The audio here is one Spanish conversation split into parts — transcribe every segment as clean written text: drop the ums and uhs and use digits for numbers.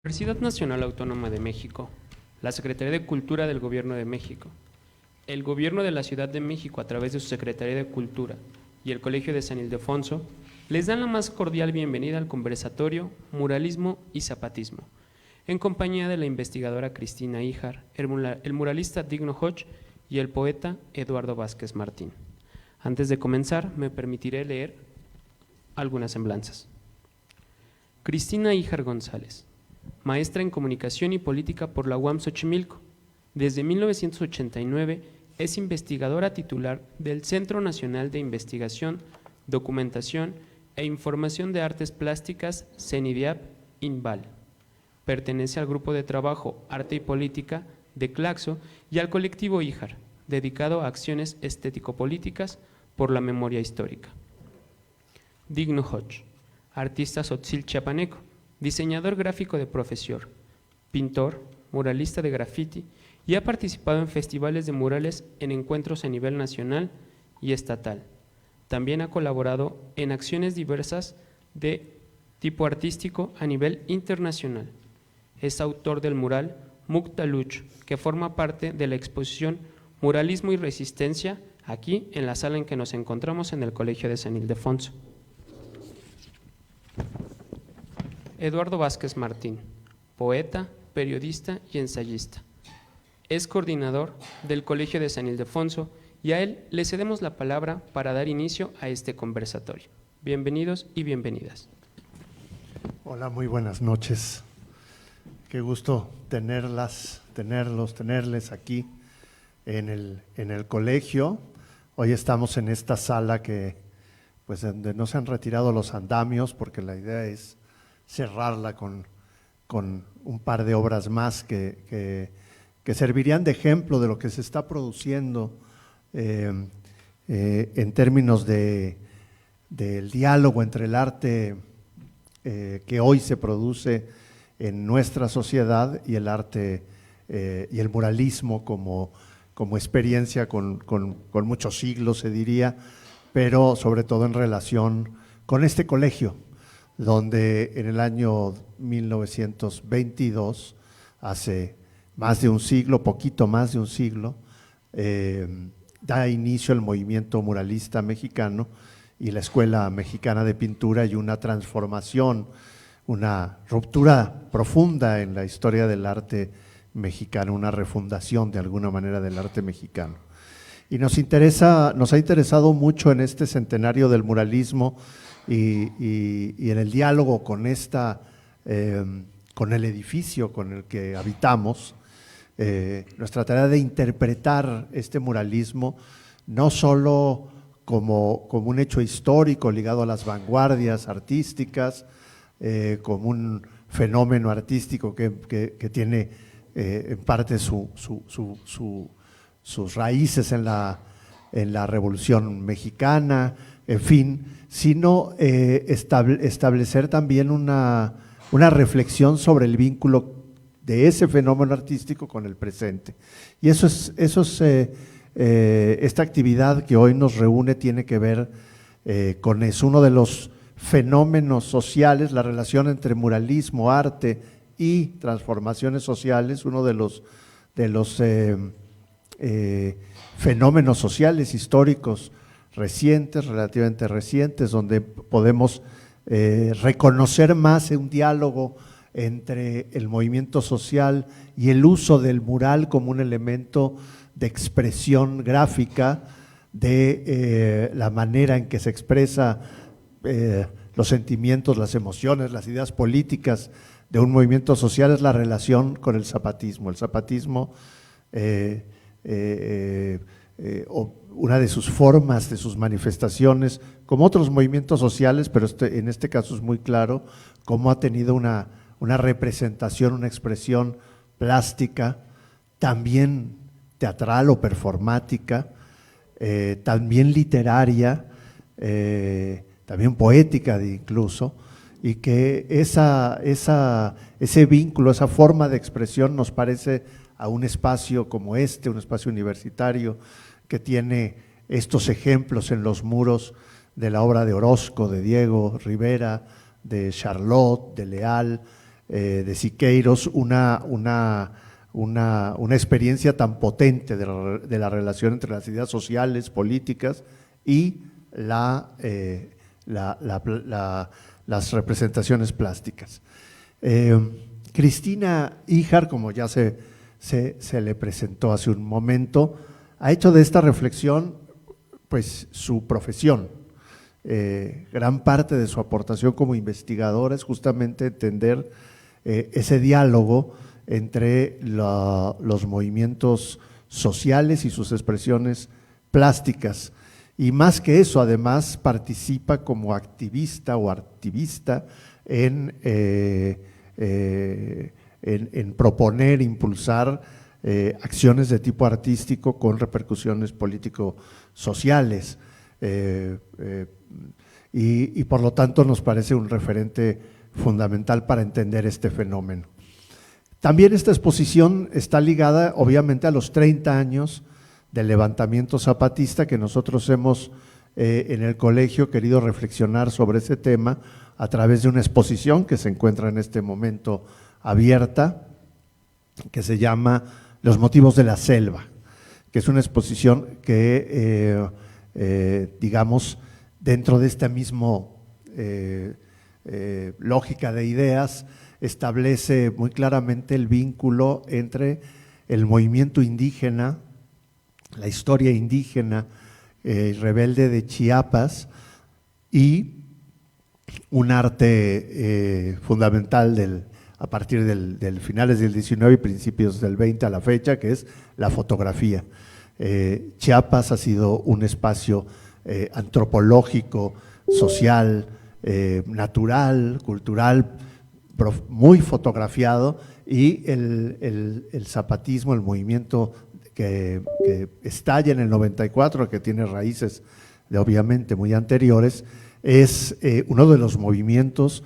Universidad Nacional Autónoma de México, la Secretaría de Cultura del Gobierno de México, el Gobierno de la Ciudad de México a través de su Secretaría de Cultura y el Colegio de San Ildefonso les dan la más cordial bienvenida al conversatorio Muralismo y Zapatismo, en compañía de la investigadora Cristina Híjar, el muralista Digno Hodge y el poeta Eduardo Vázquez Martín. Antes de comenzar, me permitiré leer algunas semblanzas. Cristina Híjar González, maestra en Comunicación y Política por la UAM Xochimilco. Desde 1989 es investigadora titular del Centro Nacional de Investigación, Documentación e Información de Artes Plásticas CENIDIAP-INVAL. Pertenece al grupo de trabajo Arte y Política de Claxo y al colectivo Híjar, dedicado a acciones estético-políticas por la memoria histórica. Digno Hodge, artista tzotzil chiapaneco, diseñador gráfico de profesión, pintor, muralista de graffiti y ha participado en festivales de murales en encuentros a nivel nacional y estatal. También ha colaborado en acciones diversas de tipo artístico a nivel internacional. Es autor del mural Muktaluch, que forma parte de la exposición Muralismo y Resistencia, aquí en la sala en que nos encontramos en el Colegio de San Ildefonso. Eduardo Vázquez Martín, poeta, periodista y ensayista. Es coordinador del Colegio de San Ildefonso y a él le cedemos la palabra para dar inicio a este conversatorio. Bienvenidos y bienvenidas. Hola, muy buenas noches. Qué gusto tenerles aquí en el colegio. Hoy estamos en esta sala pues donde no se han retirado los andamios, porque la idea es cerrarla con un par de obras más que servirían de ejemplo de lo que se está produciendo en términos del diálogo entre el arte que hoy se produce en nuestra sociedad y el arte y el muralismo como experiencia con muchos siglos, se diría, pero sobre todo en relación con este colegio, donde en el año 1922, hace más de un siglo, poquito más de un siglo, da inicio el movimiento muralista mexicano y la Escuela Mexicana de Pintura, y una transformación, una ruptura profunda en la historia del arte mexicano, una refundación de alguna manera del arte mexicano. Y nos ha interesado mucho en este centenario del muralismo y en el diálogo con el edificio con el que habitamos, nuestra tarea de interpretar este muralismo no solo como un hecho histórico ligado a las vanguardias artísticas, como un fenómeno artístico que tiene en parte sus raíces en la Revolución Mexicana, en fin, sino establecer también una reflexión sobre el vínculo de ese fenómeno artístico con el presente. Y esta actividad que hoy nos reúne tiene que ver con eso, uno de los fenómenos sociales, la relación entre muralismo, arte y transformaciones sociales, uno de los fenómenos sociales históricos recientes, relativamente recientes, donde podemos reconocer más un diálogo entre el movimiento social y el uso del mural como un elemento de expresión gráfica de la manera en que se expresa los sentimientos, las emociones, las ideas políticas de un movimiento social, es la relación con el zapatismo. El zapatismo, una de sus formas, de sus manifestaciones, como otros movimientos sociales, pero en este caso es muy claro cómo ha tenido una representación, una expresión plástica, también teatral o performática, también literaria, también poética incluso, y que ese vínculo, esa forma de expresión nos parece a un espacio como este, un espacio universitario que tiene estos ejemplos en los muros de la obra de Orozco, de Diego Rivera, de Charlotte, de Leal, de Siqueiros una experiencia tan potente de la relación entre las ideas sociales, políticas y las representaciones plásticas. Cristina Híjar, como ya se le presentó hace un momento, ha hecho de esta reflexión pues su profesión. Gran parte de su aportación como investigadora es justamente entender ese diálogo entre los movimientos sociales y sus expresiones plásticas. Y más que eso, además participa como activista o activista en proponer, impulsar acciones de tipo artístico con repercusiones político-sociales. Y por lo tanto nos parece un referente fundamental para entender este fenómeno. También esta exposición está ligada obviamente a los 30 años del levantamiento zapatista que nosotros hemos en el colegio querido reflexionar sobre ese tema a través de una exposición que se encuentra en este momento abierta, que se llama Los motivos de la selva, que es una exposición que, digamos, dentro de esta misma lógica de ideas, establece muy claramente el vínculo entre el movimiento indígena, la historia indígena rebelde de Chiapas y un arte fundamental a partir del finales del 19 y principios del 20 a la fecha, que es la fotografía. Chiapas ha sido un espacio antropológico, social, natural, cultural, muy fotografiado, y el zapatismo, el movimiento que estalla en el 94, que tiene raíces obviamente muy anteriores, es uno de los movimientos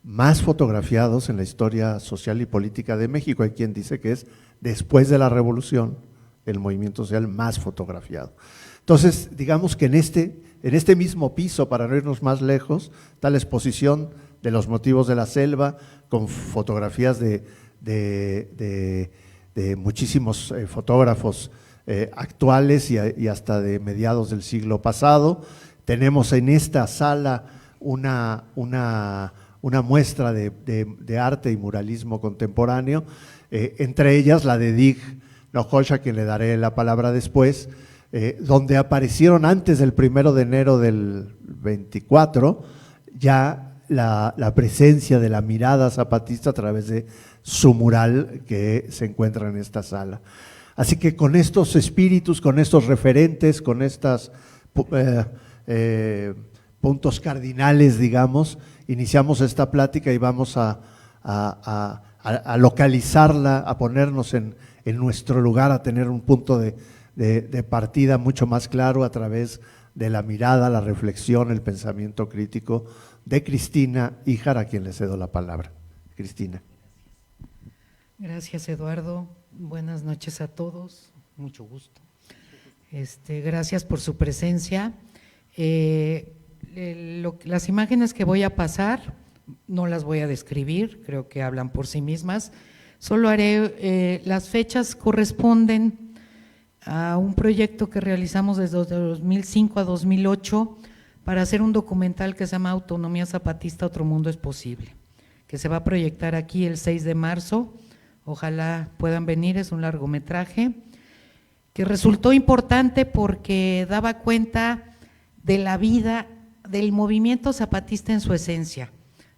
más fotografiados en la historia social y política de México. Hay quien dice que es, después de la revolución, el movimiento social más fotografiado. Entonces, digamos que en este mismo piso, para no irnos más lejos, está la exposición de los motivos de la selva, con fotografías de muchísimos fotógrafos actuales y hasta de mediados del siglo pasado. Tenemos en esta sala una muestra de arte y muralismo contemporáneo, entre ellas la de Dig Nojosa, a quien le daré la palabra después, donde aparecieron antes del 1 de enero del 24 ya la presencia de la mirada zapatista a través de su mural que se encuentra en esta sala. Así que con estos espíritus, con estos referentes, con estos puntos cardinales, digamos, iniciamos esta plática y vamos a localizarla, a ponernos en nuestro lugar, a tener un punto de partida mucho más claro a través de la mirada, la reflexión, el pensamiento crítico de Cristina Híjar, a quien le cedo la palabra. Cristina. Gracias, Eduardo. Buenas noches a todos, mucho gusto. Gracias por su presencia. Las imágenes que voy a pasar no las voy a describir, creo que hablan por sí mismas. Solo haré, las fechas corresponden a un proyecto que realizamos desde 2005 a 2008 para hacer un documental que se llama Autonomía Zapatista, Otro Mundo es Posible, que se va a proyectar aquí el 6 de marzo, ojalá puedan venir. Es un largometraje que resultó importante porque daba cuenta de la vida del movimiento zapatista en su esencia,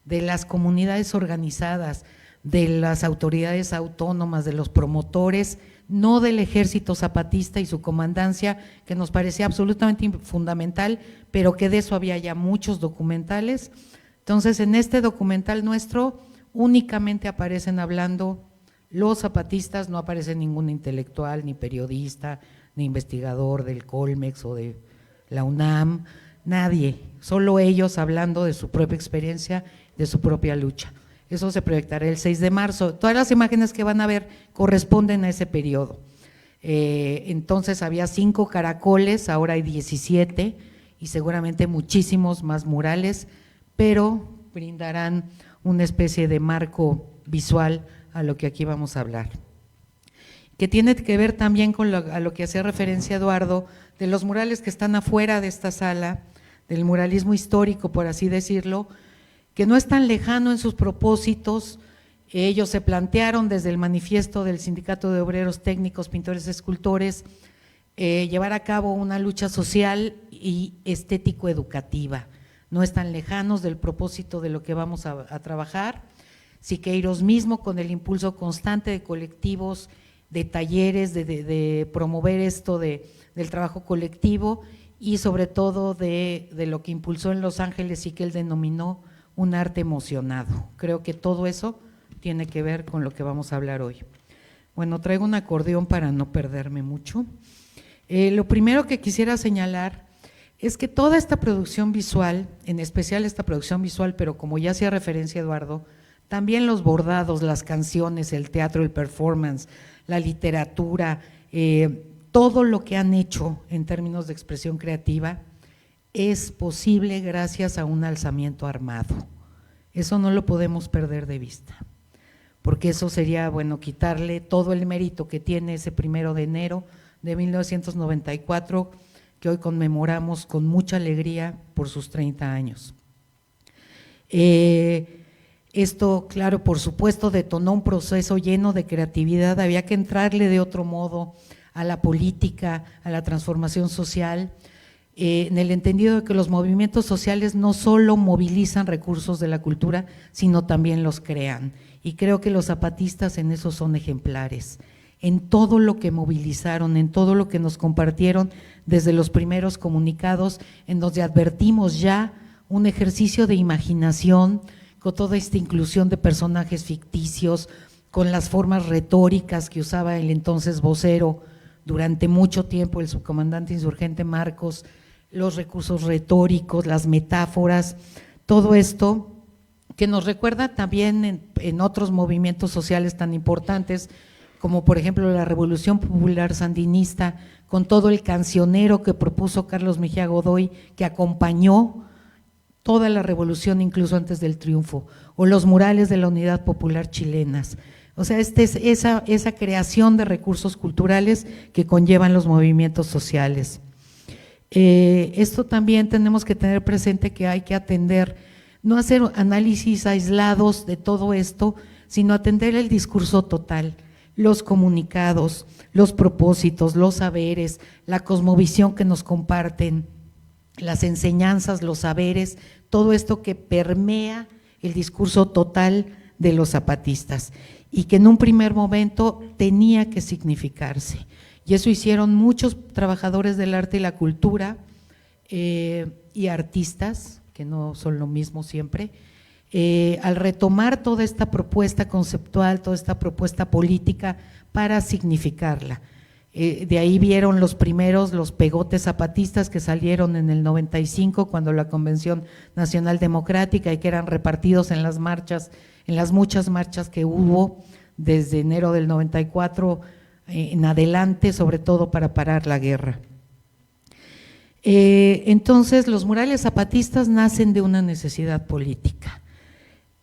de las comunidades organizadas, de las autoridades autónomas, de los promotores, no del ejército zapatista y su comandancia, que nos parecía absolutamente fundamental, pero que de eso había ya muchos documentales. Entonces, en este documental nuestro únicamente aparecen hablando los zapatistas, no aparece ningún intelectual, ni periodista, ni investigador del Colmex o de la UNAM, nadie, solo ellos hablando de su propia experiencia, de su propia lucha. Eso se proyectará el 6 de marzo. Todas las imágenes que van a ver corresponden a ese periodo. Entonces había 5 caracoles, ahora hay 17 y seguramente muchísimos más murales, pero brindarán una especie de marco visual a lo que aquí vamos a hablar, que tiene que ver también con a lo que hacía referencia Eduardo, de los murales que están afuera de esta sala, del muralismo histórico, por así decirlo, que no es tan lejano en sus propósitos. Ellos se plantearon desde el manifiesto del Sindicato de Obreros Técnicos, Pintores, Escultores, llevar a cabo una lucha social y estético-educativa. No están lejanos del propósito de lo que vamos a trabajar. Siqueiros mismo, con el impulso constante de colectivos, de talleres, de promover esto del trabajo colectivo y sobre todo de lo que impulsó en Los Ángeles y que él denominó un arte emocionado. Creo que todo eso tiene que ver con lo que vamos a hablar hoy. Bueno, traigo un acordeón para no perderme mucho. Lo primero que quisiera señalar es que toda esta producción visual, en especial esta producción visual, pero como ya hacía referencia Eduardo, también los bordados, las canciones, el teatro, el performance, la literatura, todo lo que han hecho en términos de expresión creativa es posible gracias a un alzamiento armado. Eso no lo podemos perder de vista, porque eso sería, bueno, quitarle todo el mérito que tiene ese 1 de enero de 1994, que hoy conmemoramos con mucha alegría por sus 30 años. Esto, claro, por supuesto, detonó un proceso lleno de creatividad, había que entrarle de otro modo a la política, a la transformación social, en el entendido de que los movimientos sociales no solo movilizan recursos de la cultura, sino también los crean. Y creo que los zapatistas en eso son ejemplares, en todo lo que movilizaron, en todo lo que nos compartieron desde los primeros comunicados, en donde advertimos ya un ejercicio de imaginación, con toda esta inclusión de personajes ficticios, con las formas retóricas que usaba el entonces vocero durante mucho tiempo, el subcomandante insurgente Marcos, los recursos retóricos, las metáforas, todo esto que nos recuerda también en otros movimientos sociales tan importantes, como por ejemplo la Revolución Popular Sandinista, con todo el cancionero que propuso Carlos Mejía Godoy, que acompañó toda la revolución incluso antes del triunfo, o los murales de la Unidad Popular chilenas. O sea, es esa creación de recursos culturales que conllevan los movimientos sociales. Esto también tenemos que tener presente que hay que atender, no hacer análisis aislados de todo esto, sino atender el discurso total, los comunicados, los propósitos, los saberes, la cosmovisión que nos comparten, las enseñanzas, los saberes, todo esto que permea el discurso total de los zapatistas y que en un primer momento tenía que significarse. Y eso hicieron muchos trabajadores del arte y la cultura y artistas, que no son lo mismo siempre, al retomar toda esta propuesta conceptual, toda esta propuesta política para significarla. De ahí vieron los primeros, los pegotes zapatistas que salieron en el 95 cuando la Convención Nacional Democrática y que eran repartidos en las marchas, en las muchas marchas que hubo desde enero del 94 en adelante, sobre todo para parar la guerra. Entonces los murales zapatistas nacen de una necesidad política.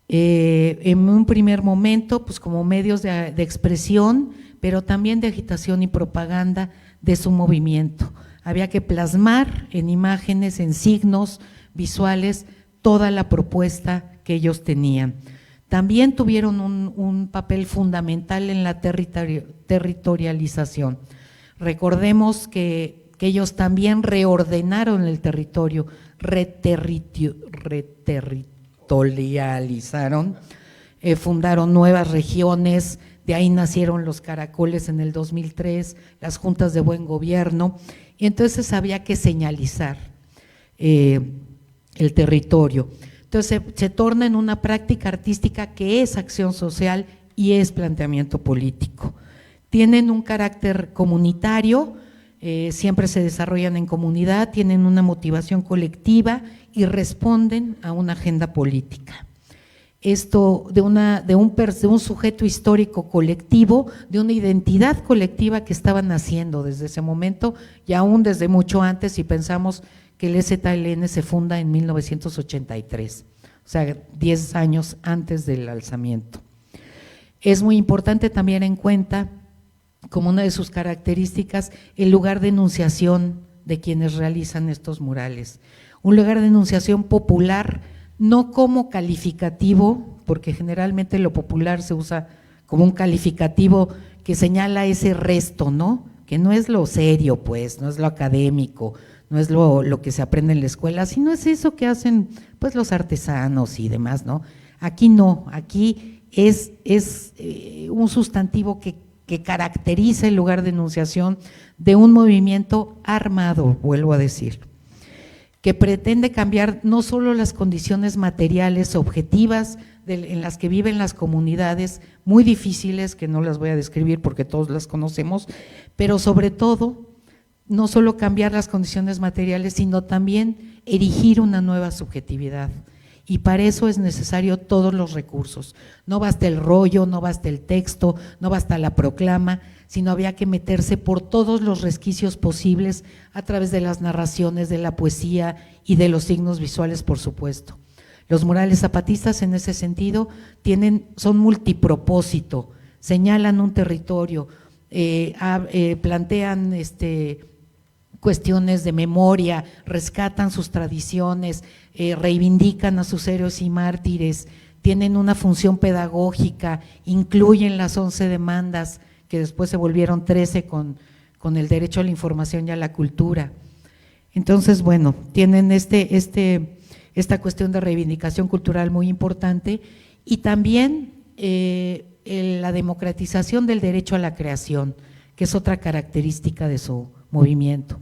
En un primer momento, pues como medios de expresión, pero también de agitación y propaganda de su movimiento. Había que plasmar en imágenes, en signos visuales, toda la propuesta que ellos tenían. También tuvieron un papel fundamental en la territorialización. Recordemos que ellos también reordenaron el territorio, reterritorializaron, fundaron nuevas regiones. De ahí nacieron los caracoles en el 2003, las juntas de buen gobierno, y entonces había que señalizar el territorio. Entonces se torna en una práctica artística que es acción social y es planteamiento político. Tienen un carácter comunitario, siempre se desarrollan en comunidad, tienen una motivación colectiva y responden a una agenda política. Esto de un sujeto histórico colectivo, de una identidad colectiva que estaban naciendo desde ese momento y aún desde mucho antes, si pensamos que el EZLN se funda en 1983, o sea, 10 años antes del alzamiento. Es muy importante también en cuenta, como una de sus características, el lugar de enunciación de quienes realizan estos murales. Un lugar de enunciación popular, no como calificativo, porque generalmente lo popular se usa como un calificativo que señala ese resto, ¿no? Que no es lo serio, pues, no es lo académico, no es lo que se aprende en la escuela, sino es eso que hacen pues los artesanos y demás, ¿no? Aquí no, aquí es un sustantivo que caracteriza el lugar de enunciación de un movimiento armado, vuelvo a decir, que pretende cambiar no solo las condiciones materiales objetivas en las que viven las comunidades, muy difíciles, que no las voy a describir porque todos las conocemos, pero sobre todo, no solo cambiar las condiciones materiales, sino también erigir una nueva subjetividad. Y para eso es necesario todos los recursos. No basta el rollo, no basta el texto, no basta la proclama, sino había que meterse por todos los resquicios posibles a través de las narraciones, de la poesía y de los signos visuales, por supuesto. Los murales zapatistas en ese sentido son multipropósito, señalan un territorio, plantean cuestiones de memoria, rescatan sus tradiciones, reivindican a sus héroes y mártires, tienen una función pedagógica, incluyen las 11 demandas que después se volvieron 13 con el derecho a la información y a la cultura. Entonces, bueno, tienen esta cuestión de reivindicación cultural muy importante y también la democratización del derecho a la creación, que es otra característica de su movimiento.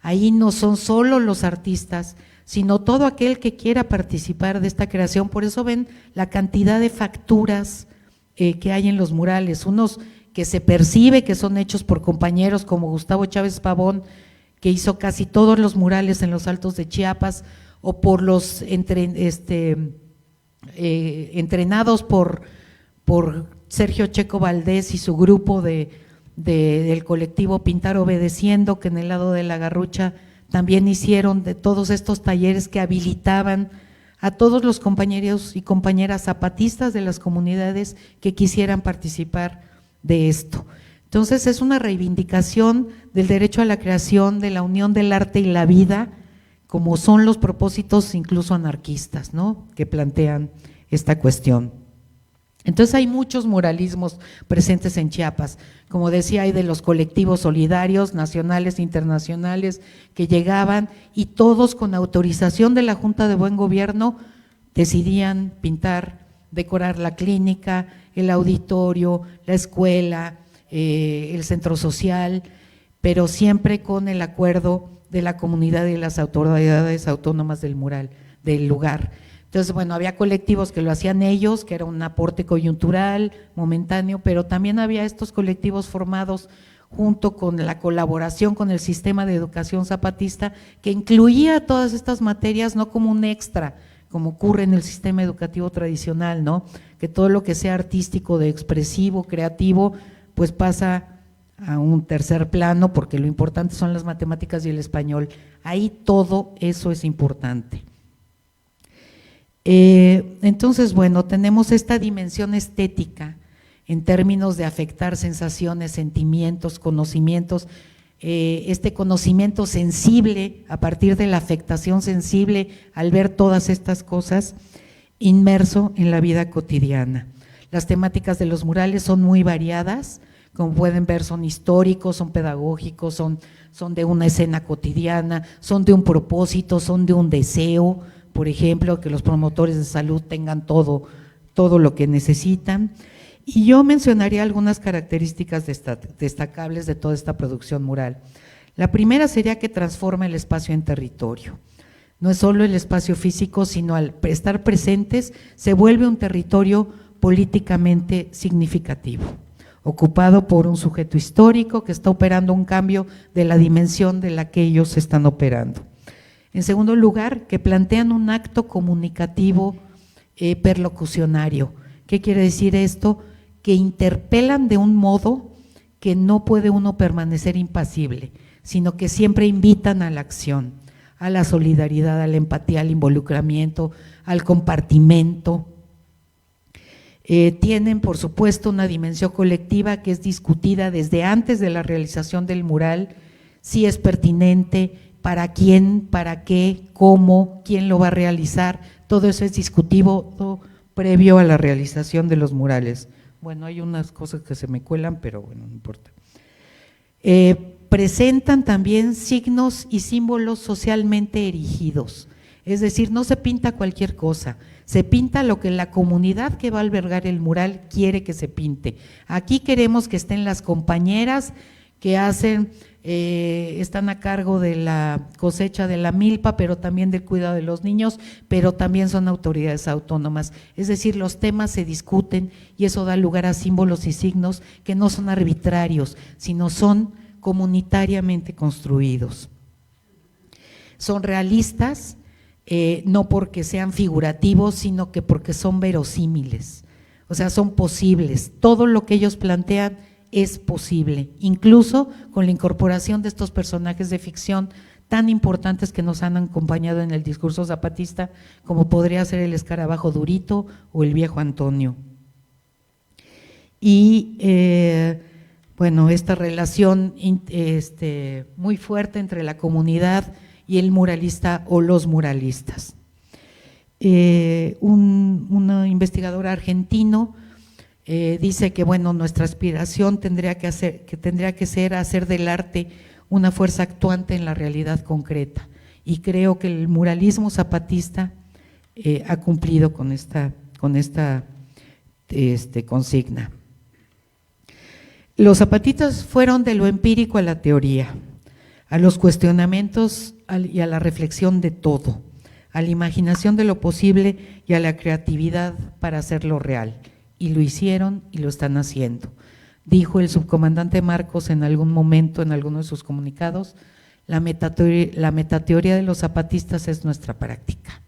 Ahí no son solo los artistas, sino todo aquel que quiera participar de esta creación. Por eso ven la cantidad de facturas que hay en los murales, unos que se percibe que son hechos por compañeros como Gustavo Chávez Pavón, que hizo casi todos los murales en los Altos de Chiapas, o por los entrenados por Sergio Checo Valdés y su grupo del colectivo Pintar Obedeciendo, que en el lado de la Garrucha también hicieron de todos estos talleres que habilitaban a todos los compañeros y compañeras zapatistas de las comunidades que quisieran participar de esto. Entonces es una reivindicación del derecho a la creación, de la unión del arte y la vida, como son los propósitos incluso anarquistas, ¿no?, que plantean esta cuestión. Entonces hay muchos muralismos presentes en Chiapas, como decía, hay de los colectivos solidarios, nacionales e internacionales, que llegaban y todos con autorización de la Junta de Buen Gobierno decidían pintar, decorar la clínica, el auditorio, la escuela, el centro social, pero siempre con el acuerdo de la comunidad y las autoridades autónomas del lugar. Entonces, bueno, había colectivos que lo hacían ellos, que era un aporte coyuntural, momentáneo, pero también había estos colectivos formados junto con la colaboración con el sistema de educación zapatista, que incluía todas estas materias no como un extra, como ocurre en el sistema educativo tradicional, ¿no?, que todo lo que sea artístico, de expresivo, creativo, pues pasa a un tercer plano, porque lo importante son las matemáticas y el español. Ahí todo eso es importante. Entonces, bueno, tenemos esta dimensión estética en términos de afectar sensaciones, sentimientos, conocimientos, este conocimiento sensible a partir de la afectación sensible al ver todas estas cosas, inmerso en la vida cotidiana. Las temáticas de los murales son muy variadas, como pueden ver, son históricos, son pedagógicos, son de una escena cotidiana, son de un propósito, son de un deseo, por ejemplo, que los promotores de salud tengan todo lo que necesitan. Y yo mencionaría algunas características destacables de toda esta producción mural. La primera sería que transforma el espacio en territorio. No es solo el espacio físico, sino al estar presentes se vuelve un territorio políticamente significativo, ocupado por un sujeto histórico que está operando un cambio de la dimensión de la que ellos están operando. En segundo lugar, que plantean un acto comunicativo perlocucionario. ¿Qué quiere decir esto? Que interpelan de un modo que no puede uno permanecer impasible, sino que siempre invitan a la acción, a la solidaridad, a la empatía, al involucramiento, al compartimento. Tienen, por supuesto, una dimensión colectiva que es discutida desde antes de la realización del mural, si es pertinente, para quién, para qué, cómo, quién lo va a realizar, todo eso es discutido previo a la realización de los murales. Bueno, hay unas cosas que se me cuelan, pero bueno, no importa. Presentan también signos y símbolos socialmente erigidos, es decir, no se pinta cualquier cosa, se pinta lo que la comunidad que va a albergar el mural quiere que se pinte. Aquí queremos que estén las compañeras que hacen, están a cargo de la cosecha de la milpa, pero también del cuidado de los niños, pero también son autoridades autónomas. Es decir, los temas se discuten y eso da lugar a símbolos y signos que no son arbitrarios, sino son comunitariamente construidos. Son realistas, no porque sean figurativos, sino que porque son verosímiles, o sea, son posibles. Todo lo que ellos plantean es posible, incluso con la incorporación de estos personajes de ficción tan importantes que nos han acompañado en el discurso zapatista, como podría ser el escarabajo Durito o el viejo Antonio. Y bueno, esta relación muy fuerte entre la comunidad y el muralista o los muralistas. Un investigador argentino dice que bueno, nuestra aspiración tendría que ser hacer del arte una fuerza actuante en la realidad concreta, y creo que el muralismo zapatista ha cumplido con esta consigna. Los zapatistas fueron de lo empírico a la teoría, a los cuestionamientos y a la reflexión de todo, a la imaginación de lo posible y a la creatividad para hacerlo real. Y lo hicieron y lo están haciendo. Dijo el subcomandante Marcos en algún momento, en alguno de sus comunicados, la metateoría de los zapatistas es nuestra práctica.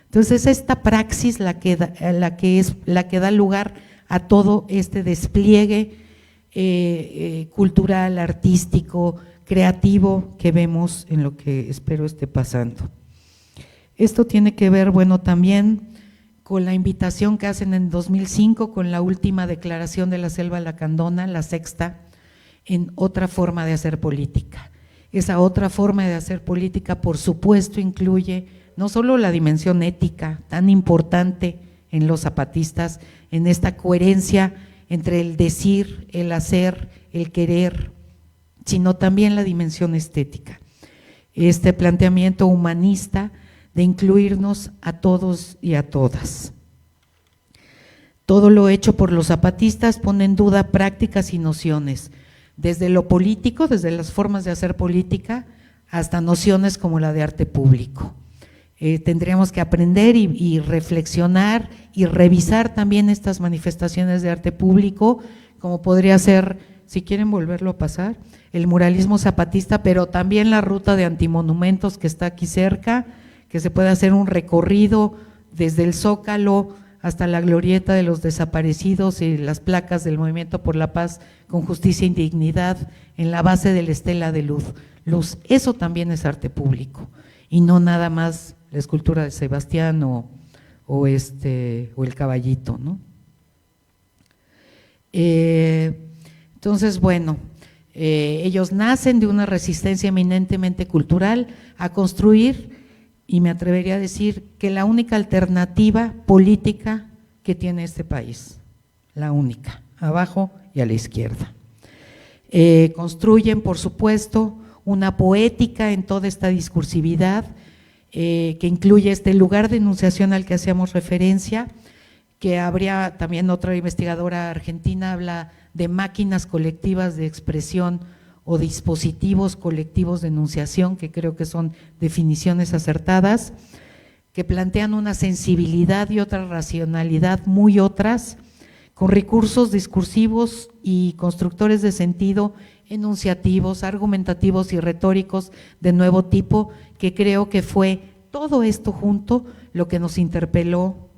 Entonces, esta praxis la que da lugar a todo este despliegue cultural, artístico, creativo que vemos en lo que espero esté pasando. Esto tiene que ver, bueno, también con la invitación que hacen en 2005 con la última declaración de la Selva Lacandona, la sexta, en otra forma de hacer política. Esa otra forma de hacer política, por supuesto, incluye no solo la dimensión ética tan importante en los zapatistas, en esta coherencia entre el decir, el hacer, el querer, sino también la dimensión estética. Este planteamiento humanista de incluirnos a todos y a todas. Todo lo hecho por los zapatistas pone en duda prácticas y nociones, desde lo político, desde las formas de hacer política, hasta nociones como la de arte público. Tendríamos que aprender y reflexionar y revisar también estas manifestaciones de arte público, como podría ser, si quieren volverlo a pasar, el muralismo zapatista, pero también la ruta de antimonumentos que está aquí cerca, que se puede hacer un recorrido desde el Zócalo hasta la glorieta de los desaparecidos y las placas del Movimiento por la Paz con Justicia y Dignidad en la base de la estela de luz. Eso también es arte público y no nada más la escultura de Sebastián o el caballito, ¿no? Entonces, bueno, ellos nacen de una resistencia eminentemente cultural a construir, y me atrevería a decir que la única alternativa política que tiene este país, la única, abajo y a la izquierda. Construyen, por supuesto, una poética en toda esta discursividad que incluye este lugar de enunciación al que hacíamos referencia, que habría también otra investigadora argentina, habla de máquinas colectivas de expresión o dispositivos colectivos de enunciación, que creo que son definiciones acertadas, que plantean una sensibilidad y otra racionalidad muy otras, con recursos discursivos y constructores de sentido, enunciativos, argumentativos y retóricos de nuevo tipo, que creo que fue todo esto junto lo que nos interpeló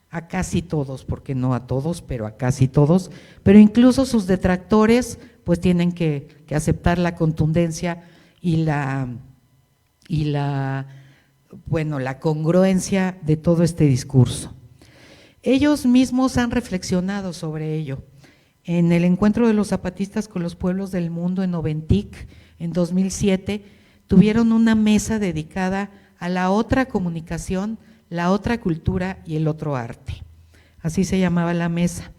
a casi todos, porque no a todos, pero a casi todos, pero incluso sus detractores pues tienen que aceptar la contundencia y la congruencia de todo este discurso. Ellos mismos han reflexionado sobre ello. En el encuentro de los zapatistas con los pueblos del mundo en Oventic, en 2007, tuvieron una mesa dedicada a la otra comunicación, la otra cultura y el otro arte. Así se llamaba la mesa.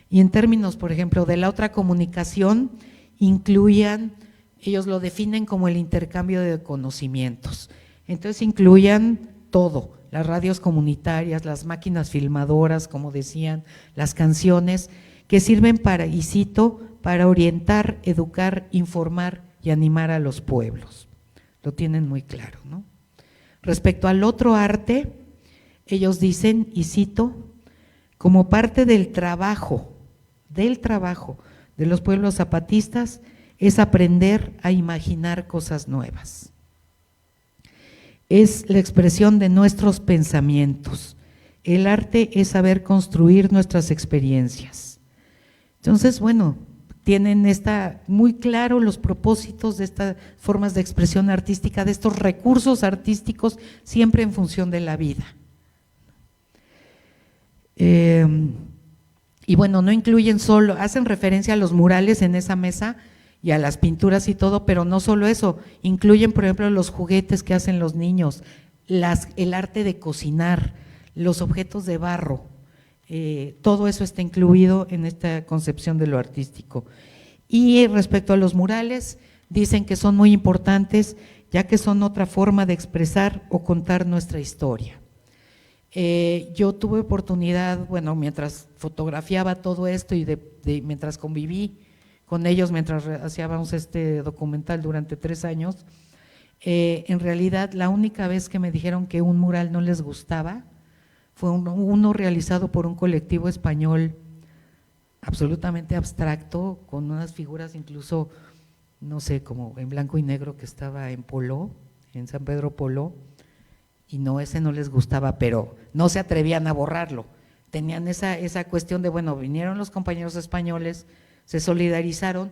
Y en términos, por ejemplo, de la otra comunicación, incluían, ellos lo definen como el intercambio de conocimientos. Entonces incluían todo, las radios comunitarias, las máquinas filmadoras, como decían, las canciones, que sirven para, y cito, para orientar, educar, informar y animar a los pueblos. Lo tienen muy claro, ¿no? Respecto al otro arte, ellos dicen, y cito, como parte del trabajo de los pueblos zapatistas, es aprender a imaginar cosas nuevas. Es la expresión de nuestros pensamientos. El arte es saber construir nuestras experiencias. Entonces, bueno, tienen muy claro los propósitos de estas formas de expresión artística, de estos recursos artísticos, siempre en función de la vida. Y bueno, no incluyen solo, hacen referencia a los murales en esa mesa y a las pinturas y todo, pero no solo eso, incluyen por ejemplo los juguetes que hacen los niños, el arte de cocinar, los objetos de barro, todo eso está incluido en esta concepción de lo artístico. Y respecto a los murales, dicen que son muy importantes, ya que son otra forma de expresar o contar nuestra historia. Yo tuve oportunidad, bueno, mientras fotografiaba todo esto y mientras conviví con ellos, mientras hacíamos este documental durante 3 años, en realidad la única vez que me dijeron que un mural no les gustaba fue uno realizado por un colectivo español absolutamente abstracto, con unas figuras incluso, no sé, como en blanco y negro, que estaba en Poló, en San Pedro Poló, y no, ese no les gustaba, pero no se atrevían a borrarlo. Tenían esa cuestión de, bueno, vinieron los compañeros españoles, se solidarizaron,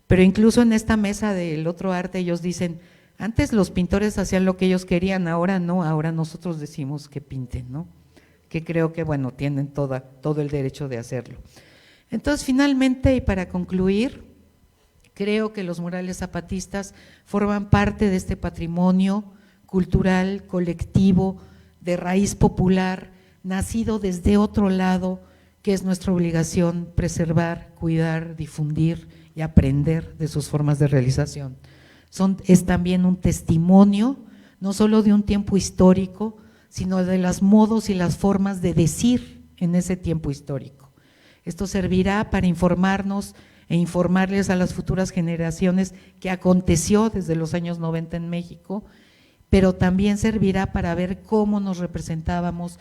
pero incluso en esta mesa del otro arte ellos dicen, antes los pintores hacían lo que ellos querían, ahora no, ahora nosotros decimos que pinten, ¿no? Que creo que, bueno, tienen todo el derecho de hacerlo. Entonces, finalmente, y para concluir, creo que los murales zapatistas forman parte de este patrimonio cultural, colectivo, de raíz popular, nacido desde otro lado, que es nuestra obligación preservar, cuidar, difundir y aprender de sus formas de realización. Es también un testimonio, no solo de un tiempo histórico, sino de los modos y las formas de decir en ese tiempo histórico. Esto servirá para informarnos e informarles a las futuras generaciones qué aconteció desde los años 90 en México, pero también servirá para ver cómo nos representábamos,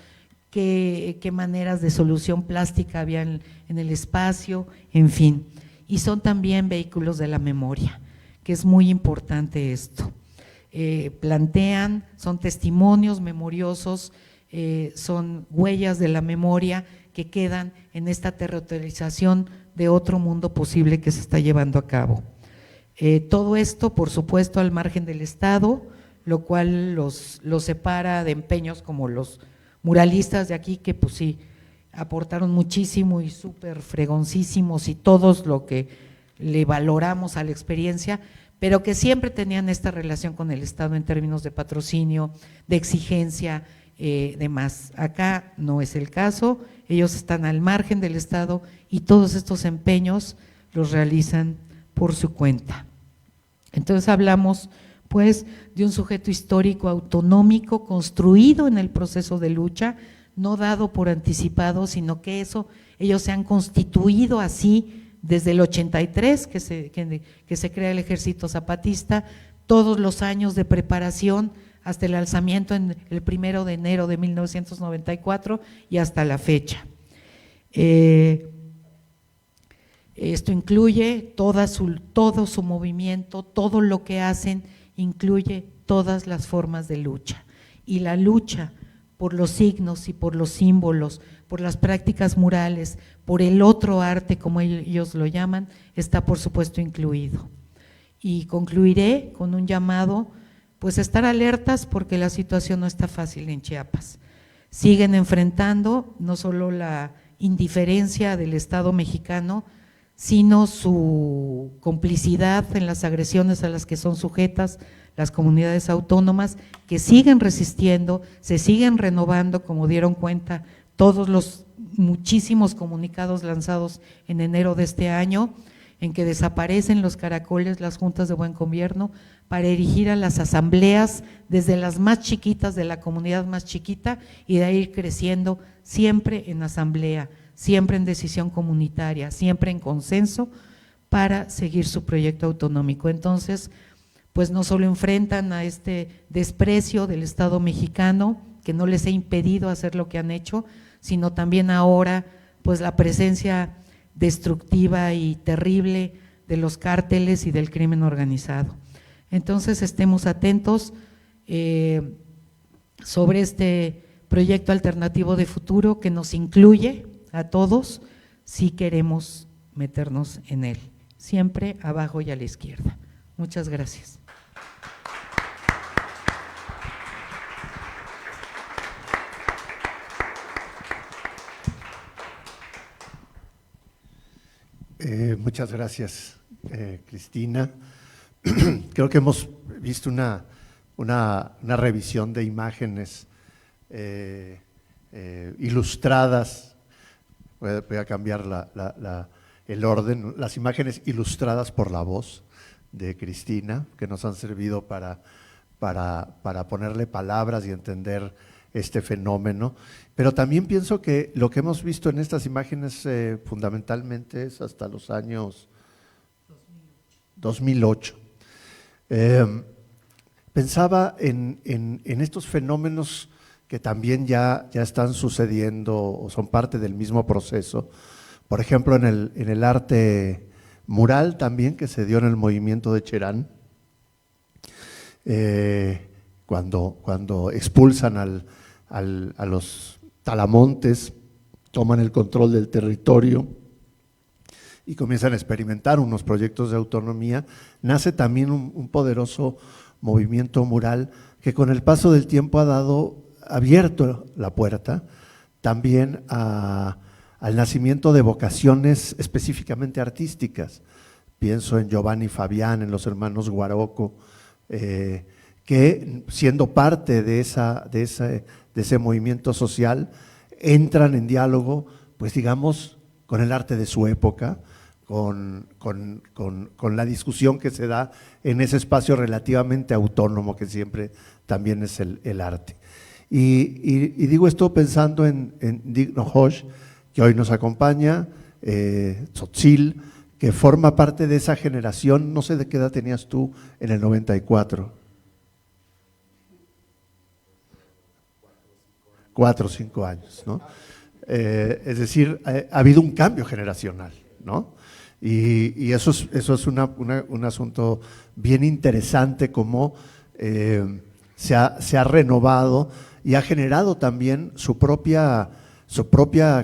qué maneras de solución plástica había en el espacio, en fin. Y son también vehículos de la memoria, que es muy importante esto. Son testimonios memoriosos, son huellas de la memoria que quedan en esta territorialización de otro mundo posible que se está llevando a cabo. Todo esto, por supuesto, al margen del Estado, lo cual los separa de empeños como los muralistas de aquí, que pues sí, aportaron muchísimo y súper fregoncísimos y todos lo que le valoramos a la experiencia, pero que siempre tenían esta relación con el Estado en términos de patrocinio, de exigencia, demás. Acá no es el caso, ellos están al margen del Estado y todos estos empeños los realizan por su cuenta. Entonces hablamos pues de un sujeto histórico autonómico construido en el proceso de lucha, no dado por anticipado, sino que ellos se han constituido así desde el 83 que se crea el Ejército Zapatista, todos los años de preparación hasta el alzamiento en el 1 de enero de 1994 y hasta la fecha. Esto incluye todo su movimiento, todo lo que hacen, incluye todas las formas de lucha, y la lucha por los signos y por los símbolos, por las prácticas murales, por el otro arte, como ellos lo llaman, está por supuesto incluido. Y concluiré con un llamado, pues a estar alertas, porque la situación no está fácil en Chiapas. siguen enfrentando no solo la indiferencia del Estado mexicano, sino su complicidad en las agresiones a las que son sujetas las comunidades autónomas, que siguen resistiendo, se siguen renovando, como dieron cuenta todos los muchísimos comunicados lanzados en enero de este año, en que desaparecen los caracoles, las juntas de buen gobierno, para erigir a las asambleas desde las más chiquitas de la comunidad más chiquita y de ahí ir creciendo siempre en asamblea, siempre en decisión comunitaria, siempre en consenso para seguir su proyecto autonómico. Entonces, pues no solo enfrentan a este desprecio del Estado mexicano, que no les ha impedido hacer lo que han hecho, sino también ahora pues la presencia destructiva y terrible de los cárteles y del crimen organizado. Entonces estemos atentos sobre este proyecto alternativo de futuro que nos incluye a todos si queremos meternos en él, siempre abajo y a la izquierda. Muchas gracias. Muchas gracias, Cristina. Creo que hemos visto una revisión de imágenes ilustradas. Voy a cambiar el orden, las imágenes ilustradas por la voz de Cristina, que nos han servido para ponerle palabras y entender este fenómeno, pero también pienso que lo que hemos visto en estas imágenes fundamentalmente es hasta los años 2008. Pensaba en estos fenómenos que también ya están sucediendo o son parte del mismo proceso, por ejemplo en el arte mural también que se dio en el movimiento de Cherán, cuando expulsan a los talamontes, toman el control del territorio y comienzan a experimentar unos proyectos de autonomía, nace también un poderoso movimiento mural que con el paso del tiempo ha abierto la puerta también al nacimiento de vocaciones específicamente artísticas. Pienso en Giovanni Fabián, en los hermanos Guaroco, que siendo parte de ese movimiento social, entran en diálogo, pues digamos, con el arte de su época, con la discusión que se da en ese espacio relativamente autónomo que siempre también es el arte. Y digo esto pensando en Digno Hosh, que hoy nos acompaña, Tzotzil, que forma parte de esa generación. No sé de qué edad tenías tú en el 94. 4 o 5 años, ¿no? Es decir, ha habido un cambio generacional, ¿no? Y eso es un asunto bien interesante, cómo se ha renovado y ha generado también su propia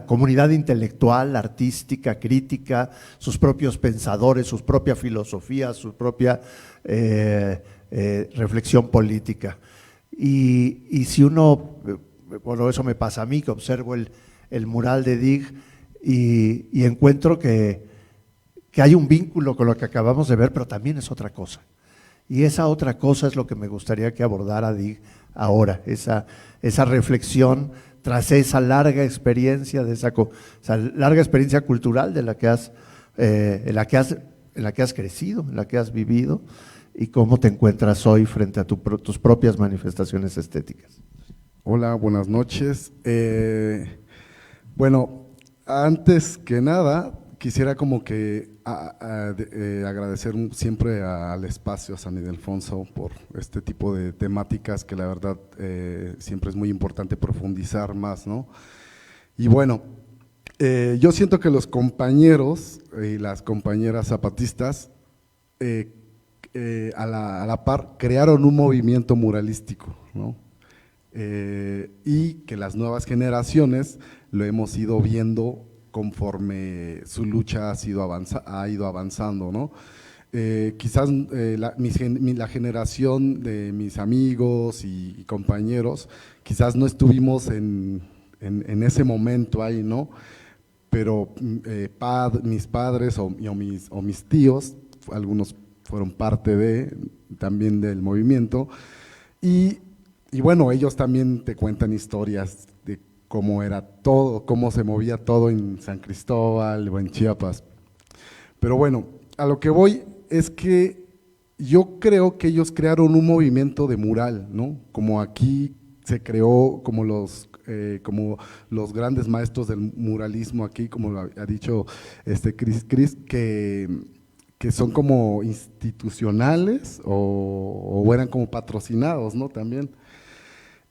comunidad intelectual, artística, crítica, sus propios pensadores, sus propias filosofías, su propia reflexión política. Y si uno, bueno, eso me pasa a mí, que observo el mural de Dig y encuentro que hay un vínculo con lo que acabamos de ver, pero también es otra cosa. Y esa otra cosa es lo que me gustaría que abordara Dig ahora, esa reflexión tras esa larga experiencia, esa larga experiencia cultural de en la que has crecido, en la que has vivido, y cómo te encuentras hoy frente a tus propias manifestaciones estéticas. Hola, buenas noches. Bueno, antes que nada, quisiera como que agradecer siempre al espacio, a San Ildefonso, por este tipo de temáticas que la verdad siempre es muy importante profundizar más, ¿no? Y bueno, yo siento que los compañeros y las compañeras zapatistas a la par crearon un movimiento muralístico, ¿no? Y que las nuevas generaciones lo hemos ido viendo conforme su lucha ha ido avanzando, ¿no? Quizás la generación de mis amigos y compañeros, quizás no estuvimos en ese momento ahí, ¿no? Pero mis padres o mis tíos, algunos fueron parte también del movimiento, y bueno, ellos también te cuentan historias de cómo era todo, cómo se movía todo en San Cristóbal o en Chiapas. Pero bueno, a lo que voy es que yo creo que ellos crearon un movimiento de mural, ¿no? Como aquí se creó, como los grandes maestros del muralismo aquí, como lo ha dicho Cris, que son como institucionales o eran como patrocinados, ¿no? También.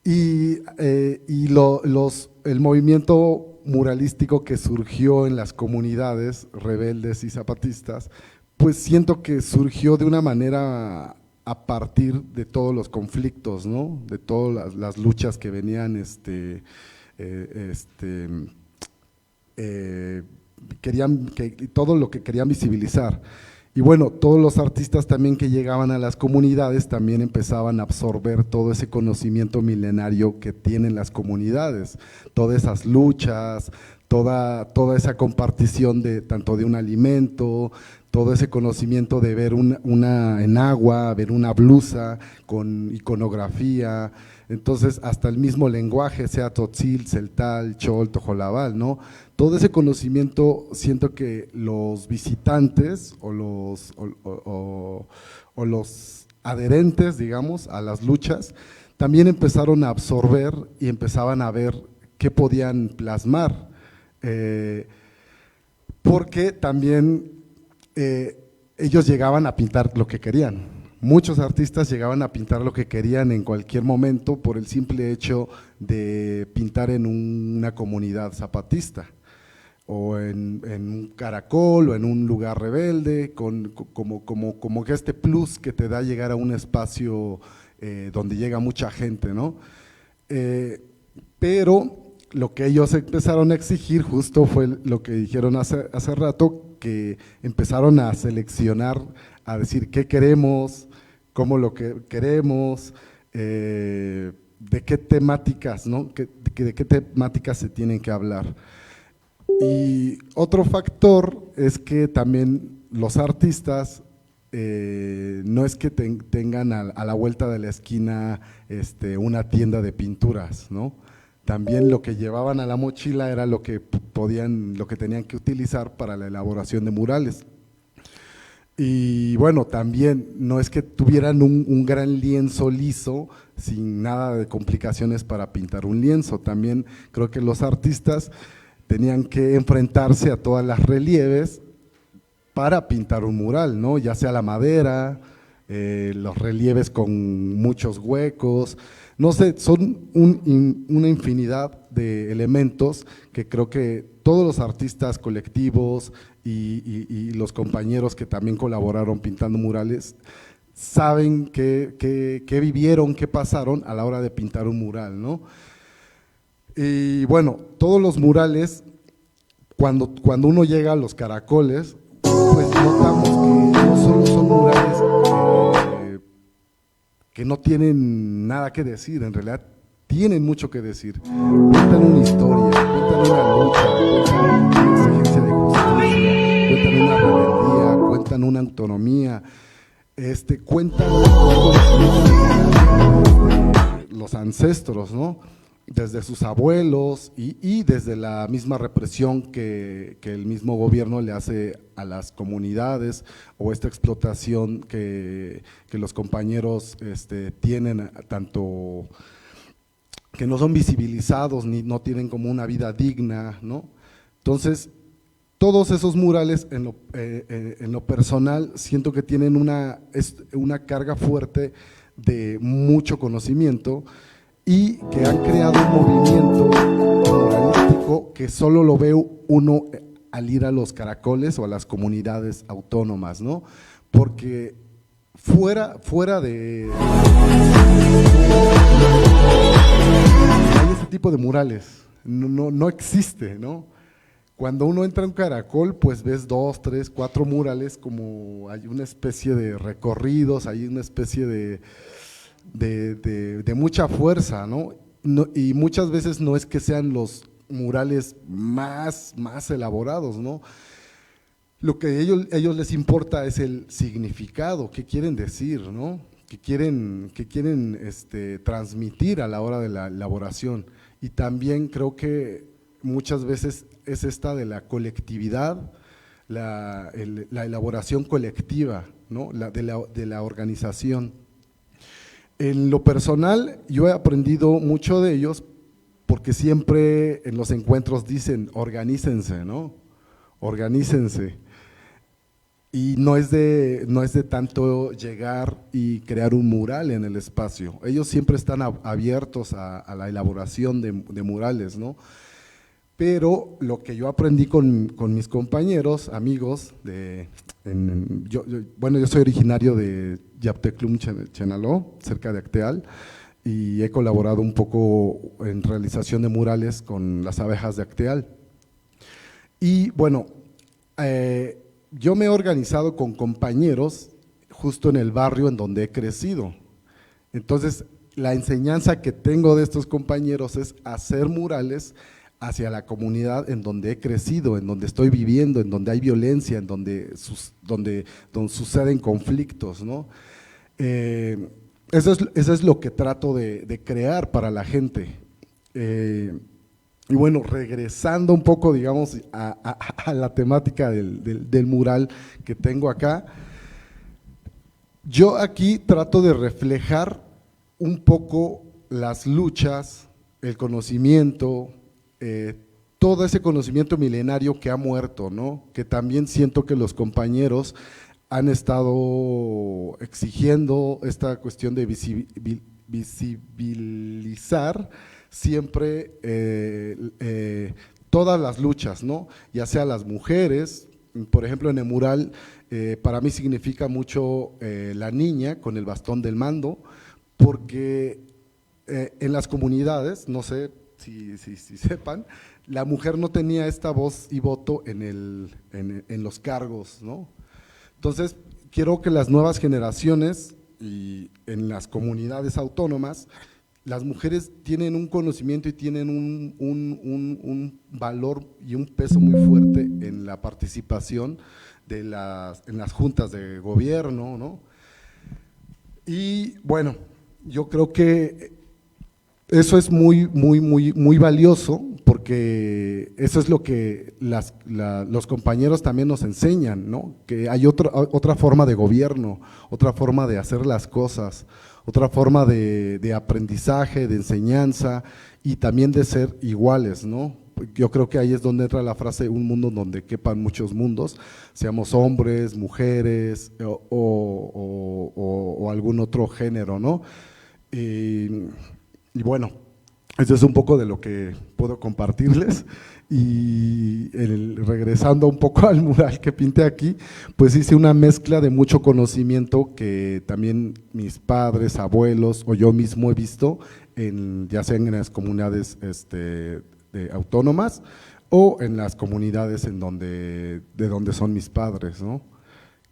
Y el movimiento muralístico que surgió en las comunidades rebeldes y zapatistas, pues siento que surgió de una manera a partir de todos los conflictos, ¿no? De todas las luchas que venían, todo lo que querían visibilizar. Y bueno, todos los artistas también que llegaban a las comunidades también empezaban a absorber todo ese conocimiento milenario que tienen las comunidades, todas esas luchas, toda esa compartición tanto de un alimento, todo ese conocimiento de ver una enagua, ver una blusa con iconografía, entonces hasta el mismo lenguaje, sea tzotzil, celtal, chol, tojolabal, ¿no? Todo ese conocimiento siento que los visitantes o los adherentes, digamos, a las luchas, también empezaron a absorber y empezaban a ver qué podían plasmar, porque también ellos llegaban a pintar lo que querían. Muchos artistas llegaban a pintar lo que querían en cualquier momento por el simple hecho de pintar en una comunidad zapatista o en un caracol o en un lugar rebelde, como que este plus que te da llegar a un espacio donde llega mucha gente, ¿no? Pero lo que ellos empezaron a exigir justo fue lo que dijeron hace rato, que empezaron a seleccionar, a decir qué queremos, cómo lo que queremos, de qué temáticas, ¿no? De qué temáticas se tienen que hablar. Y otro factor es que también los artistas no es que tengan a la vuelta de la esquina una tienda de pinturas, ¿no? También lo que llevaban a la mochila era lo que tenían que utilizar para la elaboración de murales. Y bueno, también no es que tuvieran un gran lienzo liso sin nada de complicaciones para pintar un lienzo. También creo que los artistas tenían que enfrentarse a todas las relieves para pintar un mural, ¿no? Ya sea la madera, los relieves con muchos huecos, no sé, son una infinidad de elementos que creo que todos los artistas colectivos y los compañeros que también colaboraron pintando murales saben qué vivieron, qué pasaron a la hora de pintar un mural, ¿no? Y bueno, todos los murales, cuando uno llega a los caracoles, pues notamos que no solo son murales que no tienen nada que decir, en realidad tienen mucho que decir. Cuentan una historia, cuentan una lucha, cuentan una exigencia de justicia, cuentan una rebeldía, cuentan una autonomía, cuentan los ancestros, ¿no? Desde sus abuelos y desde la misma represión que el mismo gobierno le hace a las comunidades o esta explotación que los compañeros tienen, tanto que no son visibilizados ni no tienen como una vida digna, ¿no? Entonces, todos esos murales en lo personal siento que tienen una carga fuerte de mucho conocimiento y que han creado un movimiento muralístico que solo lo ve uno al ir a los caracoles o a las comunidades autónomas, ¿no? Porque fuera de hay este tipo de murales, no existe, ¿no? Cuando uno entra en Caracol, pues ves 2, 3, 4 murales, como hay una especie de recorridos, hay una especie de mucha fuerza, ¿no? Y muchas veces no es que sean los murales más elaborados, ¿no? Lo que a ellos les importa es el significado, qué quieren decir, ¿no? Qué quieren transmitir a la hora de la elaboración. Y también creo que muchas veces es esta de la colectividad, la elaboración colectiva, ¿no? de la organización. En lo personal, yo he aprendido mucho de ellos porque siempre en los encuentros dicen, organícense, ¿no? Organícense. Y no es de tanto llegar y crear un mural en el espacio. Ellos siempre están abiertos a la elaboración de murales, ¿no? Pero lo que yo aprendí con mis compañeros, amigos, yo soy originario de Yapteclum, Chenaló, cerca de Acteal, y he colaborado un poco en realización de murales con las abejas de Acteal. Y bueno, yo me he organizado con compañeros justo en el barrio en donde he crecido. Entonces, la enseñanza que tengo de estos compañeros es hacer murales hacia la comunidad en donde he crecido, en donde estoy viviendo, en donde hay violencia, en donde suceden conflictos, ¿no? Eso es lo que trato de crear para la gente. Y bueno, regresando un poco, digamos, a la temática del mural que tengo acá, yo aquí trato de reflejar un poco las luchas, el conocimiento, todo ese conocimiento milenario que ha muerto, ¿no? Que también siento que los compañeros han estado exigiendo esta cuestión de visibilizar siempre todas las luchas, ¿no? Ya sea las mujeres, por ejemplo en el mural para mí significa mucho la niña con el bastón del mando, porque en las comunidades, no sé si sepan, la mujer no tenía esta voz y voto en los cargos, ¿no? Entonces quiero que las nuevas generaciones y en las comunidades autónomas, las mujeres tienen un conocimiento y tienen un valor y un peso muy fuerte en la participación en las juntas de gobierno, ¿no? Y bueno, yo creo que eso es muy valioso, porque eso es lo que los compañeros también nos enseñan, ¿no? Que hay otra forma de gobierno, otra forma de hacer las cosas, otra forma de aprendizaje, de enseñanza y también de ser iguales, ¿no? Yo creo que ahí es donde entra la frase, un mundo donde quepan muchos mundos, seamos hombres, mujeres o algún otro género, ¿no? Y bueno, eso es un poco de lo que puedo compartirles. Y regresando un poco al mural que pinté aquí, pues hice una mezcla de mucho conocimiento que también mis padres, abuelos o yo mismo he visto, ya sea en las comunidades autónomas o en las comunidades de donde son mis padres, ¿no?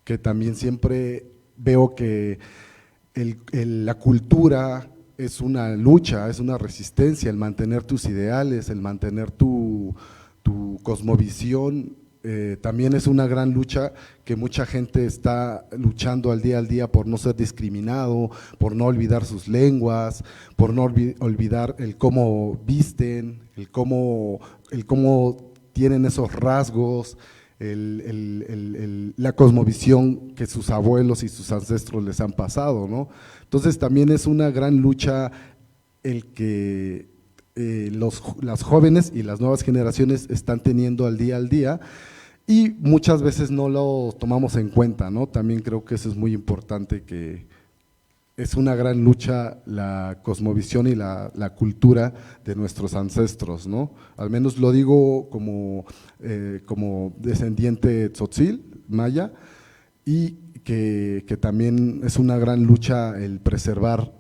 Que también siempre veo que la cultura es una lucha, es una resistencia, el mantener tus ideales, el mantener tu cosmovisión, también es una gran lucha que mucha gente está luchando al día por no ser discriminado, por no olvidar sus lenguas, por no olvidar el cómo visten, el cómo tienen esos rasgos, la cosmovisión que sus abuelos y sus ancestros les han pasado, ¿no? Entonces también es una gran lucha el que las jóvenes y las nuevas generaciones están teniendo al día y muchas veces no lo tomamos en cuenta, ¿no? También creo que eso es muy importante, que es una gran lucha la cosmovisión y la cultura de nuestros ancestros, ¿no? Al menos lo digo como descendiente tzotzil, maya, y que también es una gran lucha el preservar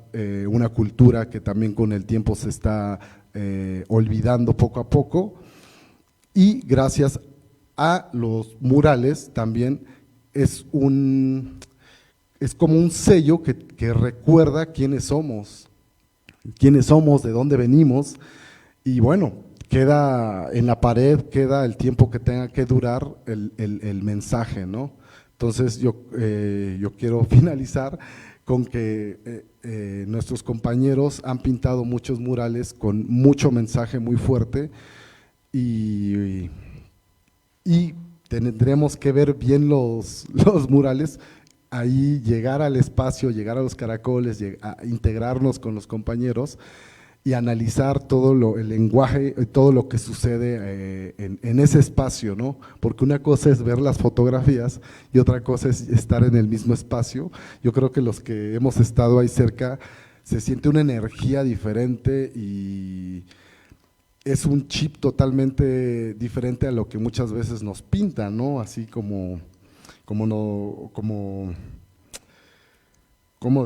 una cultura que también con el tiempo se está olvidando poco a poco. y gracias a los murales también es como un sello que recuerda quiénes somos, de dónde venimos, y bueno, queda en la pared, queda el tiempo que tenga que durar el mensaje, ¿no? Entonces yo quiero finalizar con que nuestros compañeros han pintado muchos murales con mucho mensaje muy fuerte y tendremos que ver bien los murales, ahí llegar al espacio, llegar a los caracoles, a integrarnos con los compañeros y analizar todo el lenguaje, todo lo que sucede en ese espacio, ¿no? Porque una cosa es ver las fotografías y otra cosa es estar en el mismo espacio. Yo creo que los que hemos estado ahí cerca se siente una energía diferente y es un chip totalmente diferente a lo que muchas veces nos pintan, ¿no? Así ¿cómo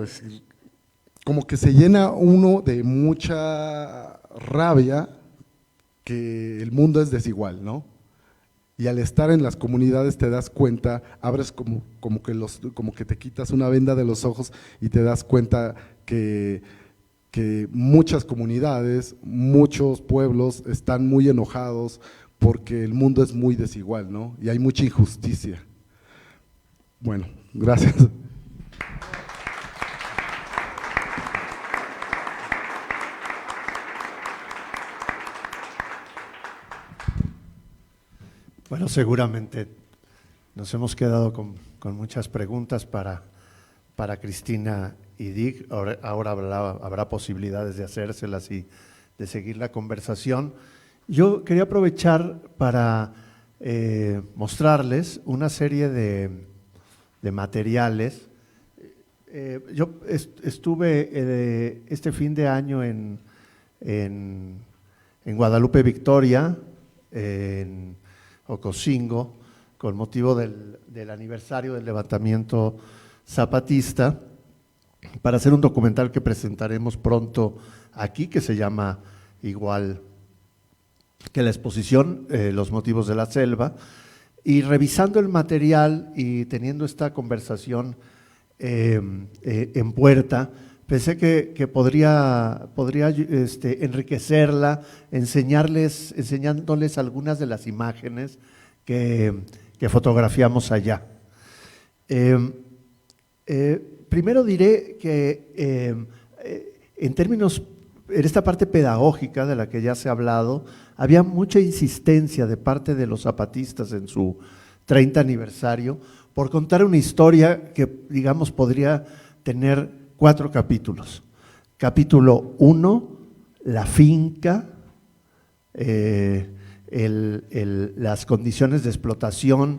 decir? Como que se llena uno de mucha rabia que el mundo es desigual, ¿no? Y al estar en las comunidades te das cuenta, abres como que te quitas una venda de los ojos y te das cuenta que muchas comunidades, muchos pueblos están muy enojados porque el mundo es muy desigual, ¿no? Y hay mucha injusticia. Bueno, gracias. Bueno, seguramente nos hemos quedado con muchas preguntas para Cristina y Dick. Ahora habrá posibilidades de hacérselas y de seguir la conversación. Yo quería aprovechar para mostrarles una serie de materiales. Yo estuve este fin de año en Guadalupe Victoria, en Ocosingo, con motivo del aniversario del levantamiento zapatista, para hacer un documental que presentaremos pronto aquí, que se llama igual que la exposición, Los motivos de la selva. Y revisando el material y teniendo esta conversación en puerta, pensé que podría enriquecerla, enseñándoles algunas de las imágenes que fotografiamos allá. Primero diré que en esta parte pedagógica de la que ya se ha hablado, había mucha insistencia de parte de los zapatistas en su 30 aniversario por contar una historia que, digamos, podría tener 4 capítulos. Capítulo 1, la finca, las condiciones de explotación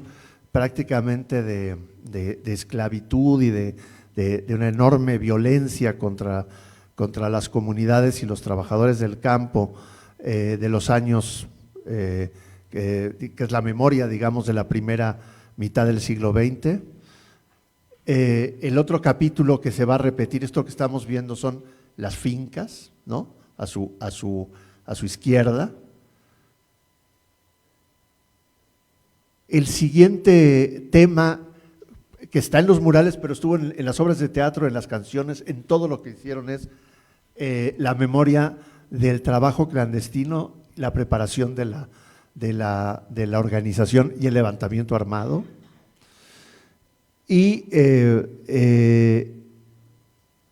prácticamente de esclavitud y de una enorme violencia contra las comunidades y los trabajadores del campo de los años, que es la memoria, digamos, de la primera mitad del siglo XX. El otro capítulo que se va a repetir, esto que estamos viendo son las fincas, ¿no? A su izquierda. El siguiente tema que está en los murales, pero estuvo en las obras de teatro, en las canciones, en todo lo que hicieron, es la memoria del trabajo clandestino, la preparación de la organización y el levantamiento armado. Y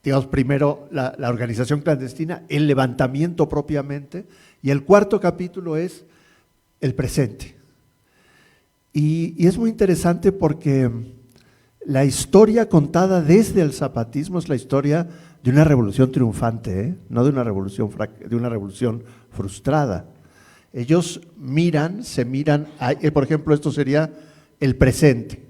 digamos, primero la organización clandestina, el levantamiento propiamente, y el cuarto capítulo es el presente. Y es muy interesante porque la historia contada desde el zapatismo es la historia de una revolución triunfante, no de una revolución frustrada. Ellos se miran, por ejemplo, esto sería el presente.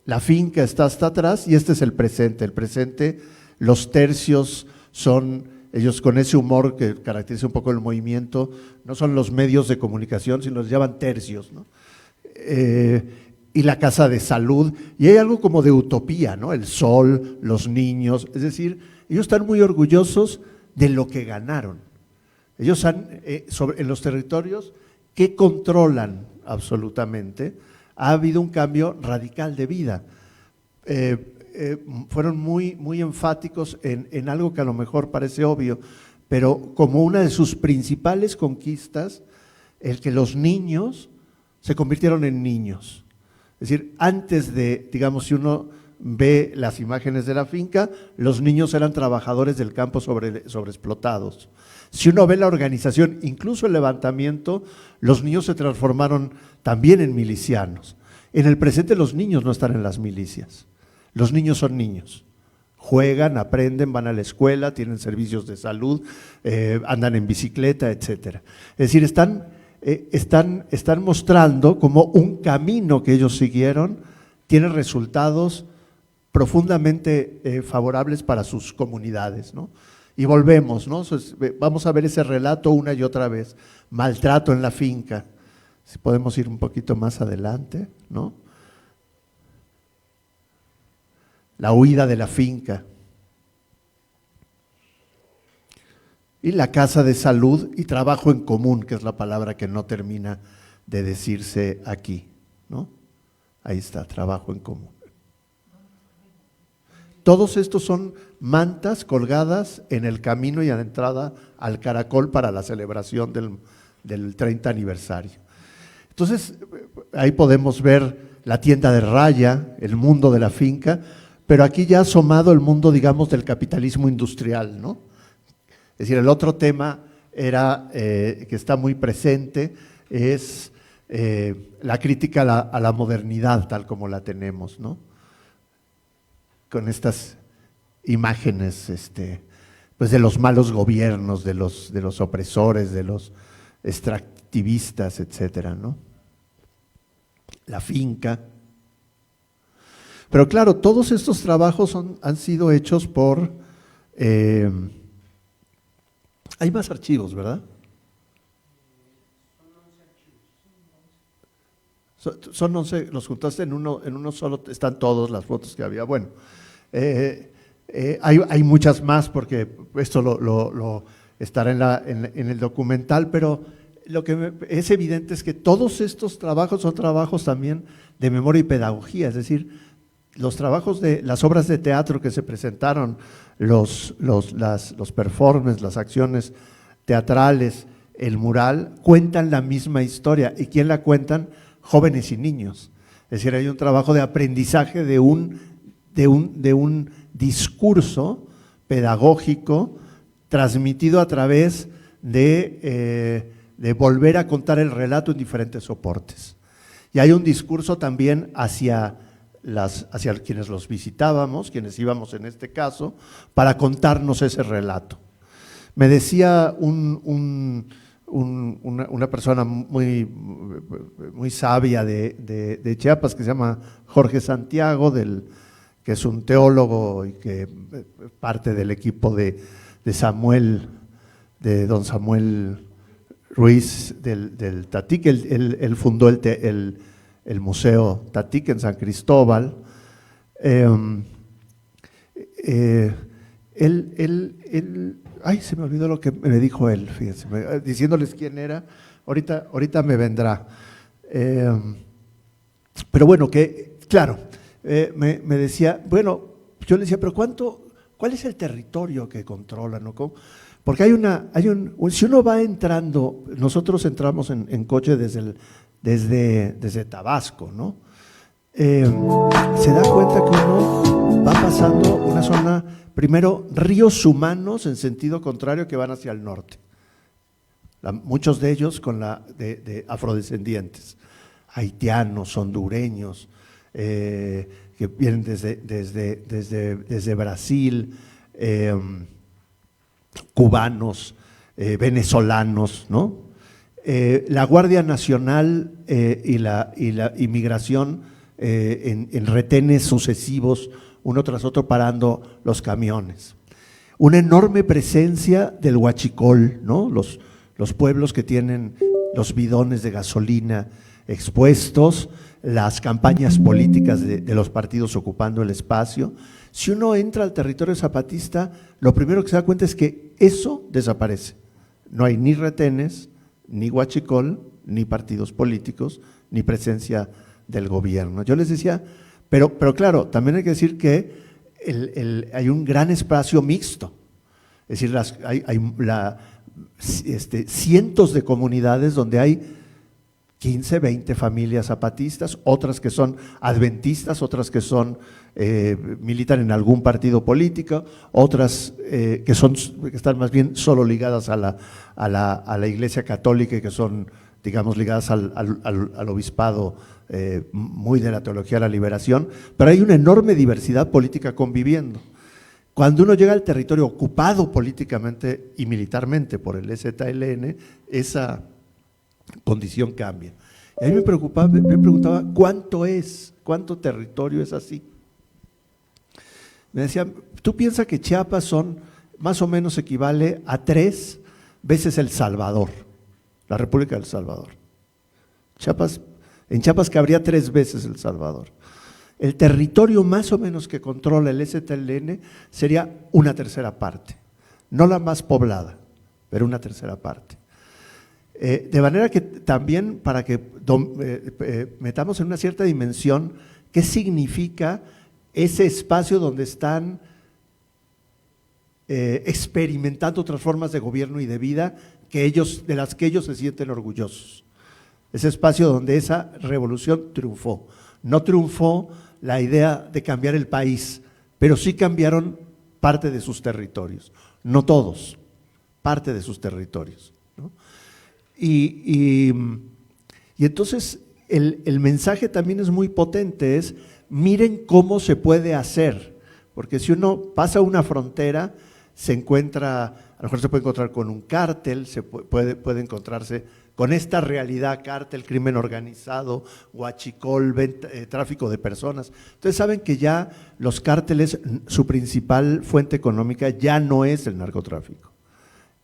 La finca está hasta atrás y este es el presente. El presente, los tercios son, ellos con ese humor que caracteriza un poco el movimiento, no son los medios de comunicación, sino los llaman tercios, ¿no? Y la casa de salud, y hay algo como de utopía, ¿no? El sol, los niños, es decir, ellos están muy orgullosos de lo que ganaron. Ellos han, en los territorios, que controlan absolutamente, ha habido un cambio radical de vida. Fueron muy enfáticos en algo que a lo mejor parece obvio, pero como una de sus principales conquistas, el que los niños se convirtieron en niños. Es decir, antes de, digamos, si uno ve las imágenes de la finca, los niños eran trabajadores del campo sobreexplotados. Si uno ve la organización, incluso el levantamiento, los niños se transformaron también en milicianos. En el presente los niños no están en las milicias, los niños son niños. Juegan, aprenden, van a la escuela, tienen servicios de salud, andan en bicicleta, etcétera. Es decir, están mostrando como un camino que ellos siguieron tiene resultados profundamente favorables para sus comunidades, ¿no? Y volvemos, ¿no? Vamos a ver ese relato una y otra vez, maltrato en la finca. Si podemos ir un poquito más adelante, ¿no? La huida de la finca. Y la casa de salud y trabajo en común, que es la palabra que no termina de decirse aquí, ¿no? Ahí está, trabajo en común. Todos estos son mantas colgadas en el camino y a la entrada al Caracol para la celebración del 30 aniversario. Entonces, ahí podemos ver la tienda de raya, el mundo de la finca, pero aquí ya ha asomado el mundo, digamos, del capitalismo industrial, ¿no? Es decir, el otro tema era, que está muy presente, es la crítica a la modernidad tal como la tenemos, ¿no? Con estas imágenes pues de los malos gobiernos, de los opresores, de los extractivistas, etcétera, ¿no? La finca. Pero claro, todos estos trabajos han sido hechos por… hay más archivos, ¿verdad? Son 11, los juntaste en uno solo, están todas las fotos que había. Bueno, hay muchas más porque esto lo estará en el documental, pero lo que es evidente es que todos estos trabajos son trabajos también de memoria y pedagogía, es decir, los trabajos de las obras de teatro que se presentaron, los performances, las acciones teatrales, el mural, cuentan la misma historia. ¿Y quién la cuentan? Jóvenes y niños. Es decir, hay un trabajo de aprendizaje de un discurso pedagógico transmitido a través de volver a contar el relato en diferentes soportes. Y hay un discurso también hacia quienes los visitábamos, quienes íbamos en este caso, para contarnos ese relato. Me decía una persona muy sabia de Chiapas, que se llama Jorge Santiago, que es un teólogo y que parte del equipo de don Samuel Ruiz del Tatic. Él fundó el Museo Tatic en San Cristóbal. Ay, se me olvidó lo que me dijo él, fíjense, diciéndoles quién era, ahorita me vendrá. Pero bueno, que claro, me decía, bueno, yo le decía, pero ¿cuál es el territorio que controlan? ¿No? Porque si uno va entrando, nosotros entramos en coche desde Tabasco, ¿no? Se da cuenta que uno va pasando una zona, primero, ríos humanos en sentido contrario que van hacia el norte, muchos de ellos de afrodescendientes, haitianos, hondureños, que vienen desde Brasil, cubanos, venezolanos, ¿no? La Guardia Nacional y la inmigración en retenes sucesivos, uno tras otro parando los camiones. Una enorme presencia del huachicol, ¿no? Los pueblos que tienen los bidones de gasolina expuestos, las campañas políticas de los partidos ocupando el espacio. Si uno entra al territorio zapatista, lo primero que se da cuenta es que eso desaparece. No hay ni retenes, ni huachicol, ni partidos políticos, ni presencia del gobierno. Yo les decía, pero claro, también hay que decir que hay un gran espacio mixto, es decir, cientos de comunidades donde hay 15, 20 familias zapatistas, otras que son adventistas, otras que son militan en algún partido político, otras que están más bien solo ligadas a la Iglesia Católica y que son, digamos, ligadas al obispado muy de la teología de la liberación, pero hay una enorme diversidad política conviviendo. Cuando uno llega al territorio ocupado políticamente y militarmente por el EZLN, esa condición cambia. Y a mí me preguntaba, ¿cuánto territorio es así? Me decían, ¿tú piensas que Chiapas más o menos equivale a 3 veces El Salvador, la República del Salvador? En Chiapas cabría 3 veces El Salvador. El territorio más o menos que controla el EZLN sería una tercera parte, no la más poblada, pero una tercera parte. De manera que también para que metamos en una cierta dimensión qué significa ese espacio donde están experimentando otras formas de gobierno y de vida de las que ellos se sienten orgullosos. Ese espacio donde esa revolución triunfó. No triunfó la idea de cambiar el país, pero sí cambiaron parte de sus territorios, no todos, parte de sus territorios, ¿no? Y entonces el mensaje también es muy potente, es miren cómo se puede hacer, porque si uno pasa una frontera, se encuentra, a lo mejor se puede encontrar con un cártel, puede encontrarse con esta realidad, cártel, crimen organizado, huachicol, tráfico de personas. Entonces saben que ya los cárteles, su principal fuente económica ya no es el narcotráfico,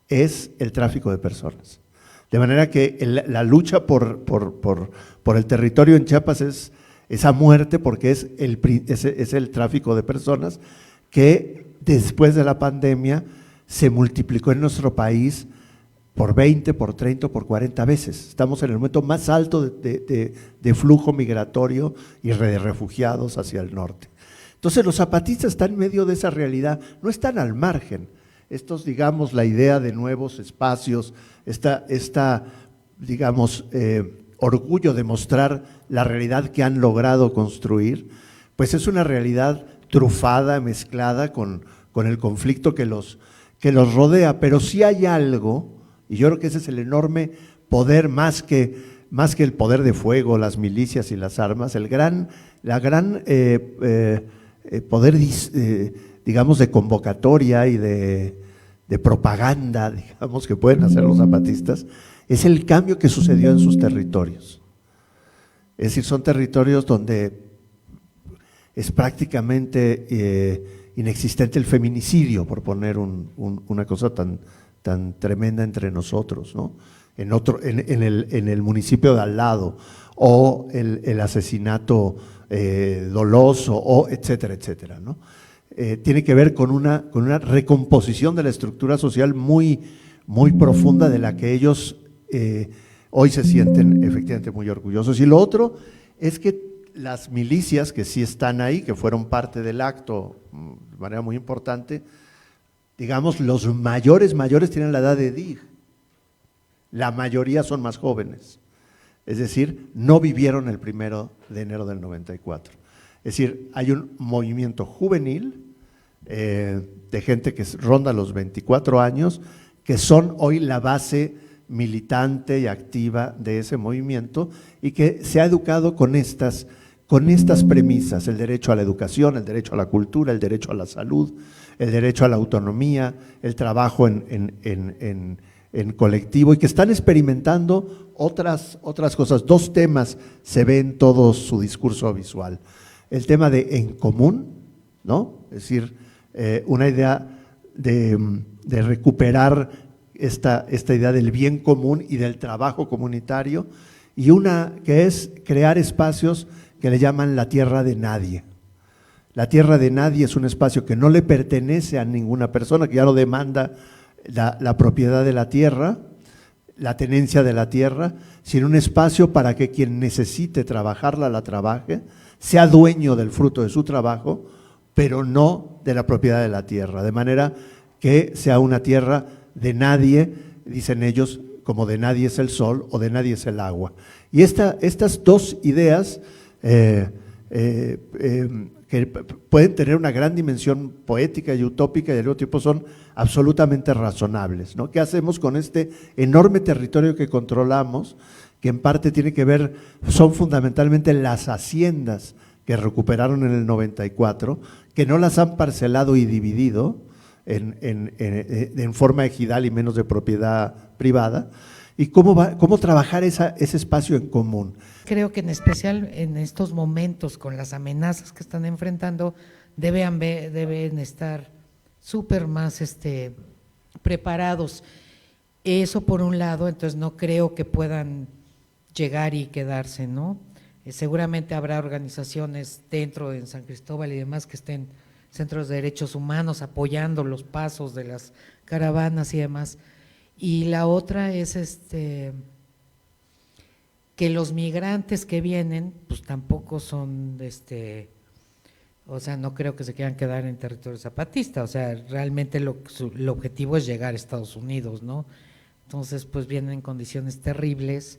es el tráfico de personas. De manera que la lucha por el territorio en Chiapas es esa muerte, porque es el tráfico de personas que después de la pandemia se multiplicó en nuestro país por 20, por 30, por 40 veces. Estamos en el momento más alto de flujo migratorio y de refugiados hacia el norte. Entonces los zapatistas están en medio de esa realidad, no están al margen. Estos, digamos, la idea de nuevos espacios, digamos, orgullo de mostrar la realidad que han logrado construir, pues es una realidad trufada, mezclada con el conflicto que los rodea, pero sí hay algo, y yo creo que ese es el enorme poder, más que el poder de fuego, las milicias y las armas, la gran poder, digamos, de convocatoria y de propaganda, digamos, que pueden hacer los zapatistas, es el cambio que sucedió en sus territorios. Es decir, son territorios donde es prácticamente inexistente el feminicidio, por poner una cosa tan tremenda entre nosotros, ¿no? En el municipio de al lado, o el asesinato doloso, o etcétera, etcétera, ¿no? Tiene que ver con una recomposición de la estructura social muy, muy profunda, de la que ellos hoy se sienten efectivamente muy orgullosos. Y lo otro es que las milicias que sí están ahí, que fueron parte del acto de manera muy importante, digamos, los mayores tienen la edad de Dig, la mayoría son más jóvenes, es decir, no vivieron el 1 de enero del 94. Es decir, hay un movimiento juvenil de gente que ronda los 24 años, que son hoy la base militante y activa de ese movimiento, y que se ha educado con estas premisas: el derecho a la educación, el derecho a la cultura, el derecho a la salud, el derecho a la autonomía, el trabajo en colectivo, y que están experimentando otras cosas. 2 temas se ven en todo su discurso visual: el tema de en común, ¿no? Es decir, una idea de recuperar esta idea del bien común y del trabajo comunitario, y una que es crear espacios que le llaman la tierra de nadie. La tierra de nadie es un espacio que no le pertenece a ninguna persona, que ya no demanda la propiedad de la tierra, la tenencia de la tierra, sino un espacio para que quien necesite trabajarla la trabaje, sea dueño del fruto de su trabajo, pero no de la propiedad de la tierra, de manera que sea una tierra de nadie, dicen ellos, como de nadie es el sol o de nadie es el agua. Y estas dos ideas que pueden tener una gran dimensión poética y utópica y al mismo tiempo son absolutamente razonables, ¿no? ¿Qué hacemos con este enorme territorio que controlamos, que en parte tiene que ver, son fundamentalmente las haciendas que recuperaron en el 94, que no las han parcelado y dividido en forma ejidal y menos de propiedad privada? ¿Y cómo trabajar ese espacio en común? Creo que en especial en estos momentos, con las amenazas que están enfrentando, deben estar súper más preparados. Eso por un lado, entonces no creo que puedan llegar y quedarse, ¿no? Seguramente habrá organizaciones dentro de San Cristóbal y demás que estén, centros de derechos humanos, apoyando los pasos de las caravanas y demás. Y la otra es que los migrantes que vienen, pues tampoco son, o sea, no creo que se quieran quedar en territorio zapatista, o sea, realmente el objetivo es llegar a Estados Unidos, ¿no? Entonces, pues vienen en condiciones terribles,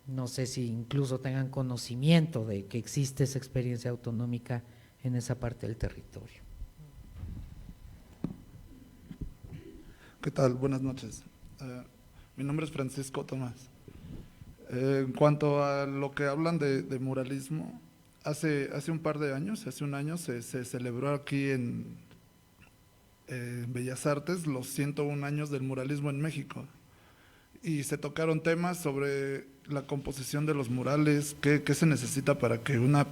no sé si incluso tengan conocimiento de que existe esa experiencia autonómica en esa parte del territorio. ¿Qué tal? Buenas noches. Mi nombre es Francisco Tomás. En cuanto a lo que hablan de muralismo, hace un par de años, hace un año, se celebró aquí en Bellas Artes los 101 años del muralismo en México, y se tocaron temas sobre la composición de los murales, qué se necesita para que una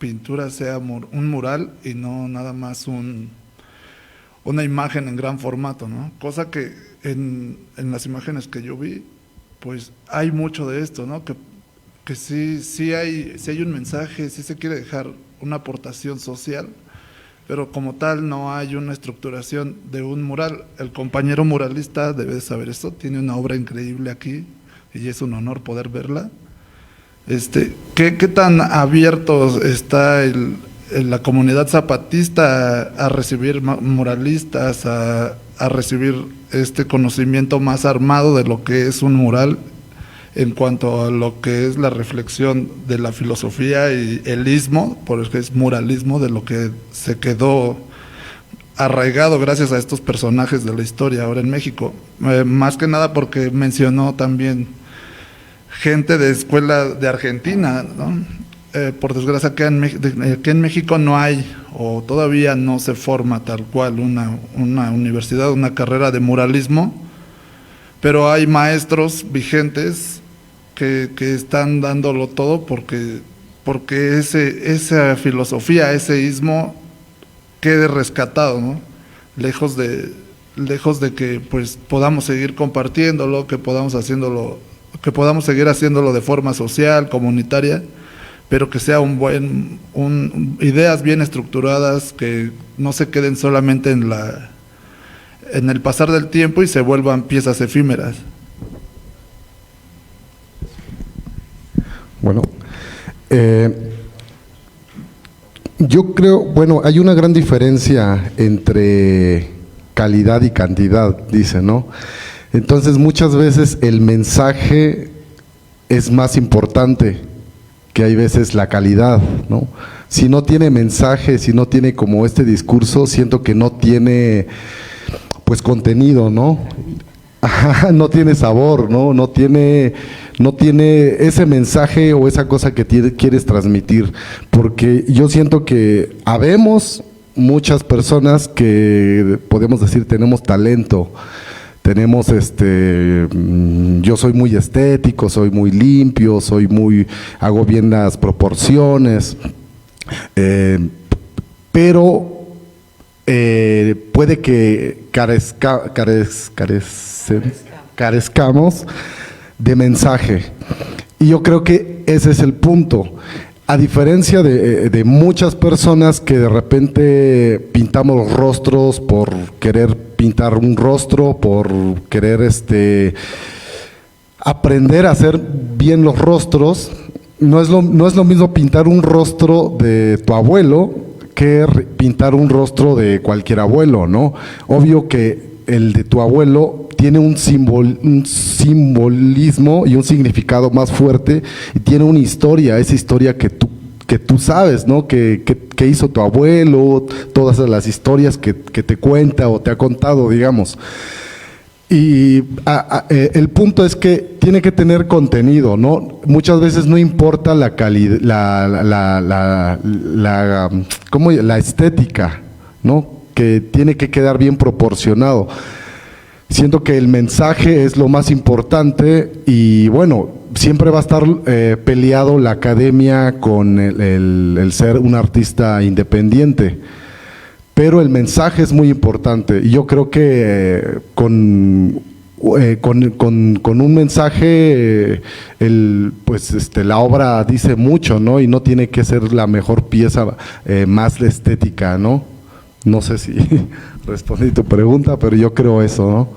pintura sea un mural y no nada más una imagen en gran formato, ¿no? Cosa que en las imágenes que yo vi, pues hay mucho de esto, ¿no? Que sí hay un mensaje, sí se quiere dejar una aportación social, pero como tal no hay una estructuración de un mural. El compañero muralista debe de saber esto, tiene una obra increíble aquí y es un honor poder verla. ¿Qué tan abiertos está la comunidad zapatista a recibir muralistas, a recibir este conocimiento más armado de lo que es un mural en cuanto a lo que es la reflexión de la filosofía y el ismo, porque es muralismo, de lo que se quedó arraigado gracias a estos personajes de la historia ahora en México? Más que nada porque mencionó también gente de escuela de Argentina, ¿no? Por desgracia que en México no hay, o todavía no se forma tal cual una universidad, una carrera de muralismo, pero hay maestros vigentes que están dándolo todo porque esa filosofía, ese ismo quede rescatado, ¿no? Lejos de que pues podamos seguir compartiéndolo, que podamos seguir haciéndolo de forma social, comunitaria, pero que sea ideas bien estructuradas, que no se queden solamente en el pasar del tiempo y se vuelvan piezas efímeras. Bueno, yo creo, bueno, hay una gran diferencia entre calidad y cantidad, dice, ¿no? Entonces muchas veces el mensaje es más importante que hay veces la calidad, ¿no? Si no tiene mensaje, si no tiene como este discurso, siento que no tiene pues contenido, ¿no? No tiene sabor, ¿no? No tiene ese mensaje o esa cosa que quieres transmitir, porque yo siento que habemos muchas personas que podemos decir tenemos talento, tenemos yo soy muy estético, soy muy limpio, hago bien las proporciones, pero puede que carezcamos de mensaje, y yo creo que ese es el punto. A diferencia de muchas personas que de repente pintamos rostros por querer pintar un rostro, por querer aprender a hacer bien los rostros. No es lo mismo pintar un rostro de tu abuelo que pintar un rostro de cualquier abuelo, ¿no? Obvio que el de tu abuelo tiene un simbolismo y un significado más fuerte, y tiene una historia, esa historia que tú sabes, ¿no? Que hizo tu abuelo, todas las historias que te cuenta o te ha contado, digamos. Y el punto es que tiene que tener contenido, ¿no? Muchas veces no importa la calidad, la estética, ¿no? Que tiene que quedar bien proporcionado. Siento que el mensaje es lo más importante, y bueno, siempre va a estar peleado la academia con el ser un artista independiente. Pero el mensaje es muy importante, y yo creo que con un mensaje la obra dice mucho, ¿no? Y no tiene que ser la mejor pieza, más la estética, ¿no? No sé si respondí tu pregunta, pero yo creo eso, ¿no?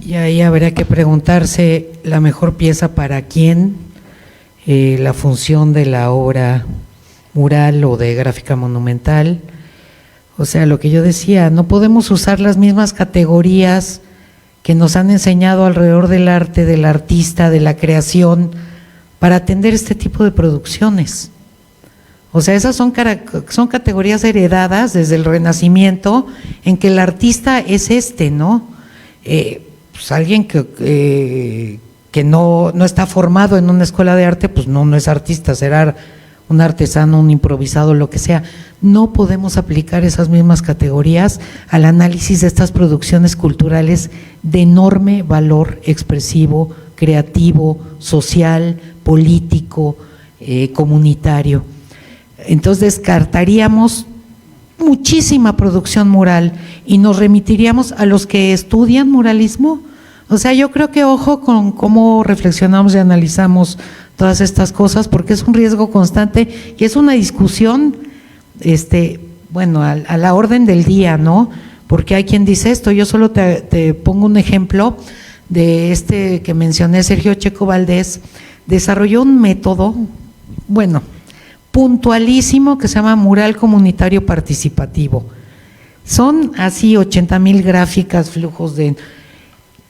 Y ahí habría que preguntarse la mejor pieza para quién, la función de la obra mural o de gráfica monumental. O sea, lo que yo decía, no podemos usar las mismas categorías que nos han enseñado alrededor del arte, del artista, de la creación, para atender este tipo de producciones. O sea, esas son categorías heredadas desde el Renacimiento, en que el artista es ¿no? Pues alguien que no está formado en una escuela de arte, pues no es artista, será un artesano, un improvisado, lo que sea. No podemos aplicar esas mismas categorías al análisis de estas producciones culturales de enorme valor expresivo, creativo, social, político, comunitario. Entonces descartaríamos muchísima producción mural y nos remitiríamos a los que estudian muralismo. O sea, yo creo que ojo con cómo reflexionamos y analizamos todas estas cosas, porque es un riesgo constante y es una discusión, bueno, a la orden del día, ¿no? Porque hay quien dice esto. Yo solo te pongo un ejemplo de que mencioné, Sergio Checo Valdés, desarrolló un método, bueno, puntualísimo, que se llama mural comunitario participativo. Son así 80,000 gráficas, flujos de…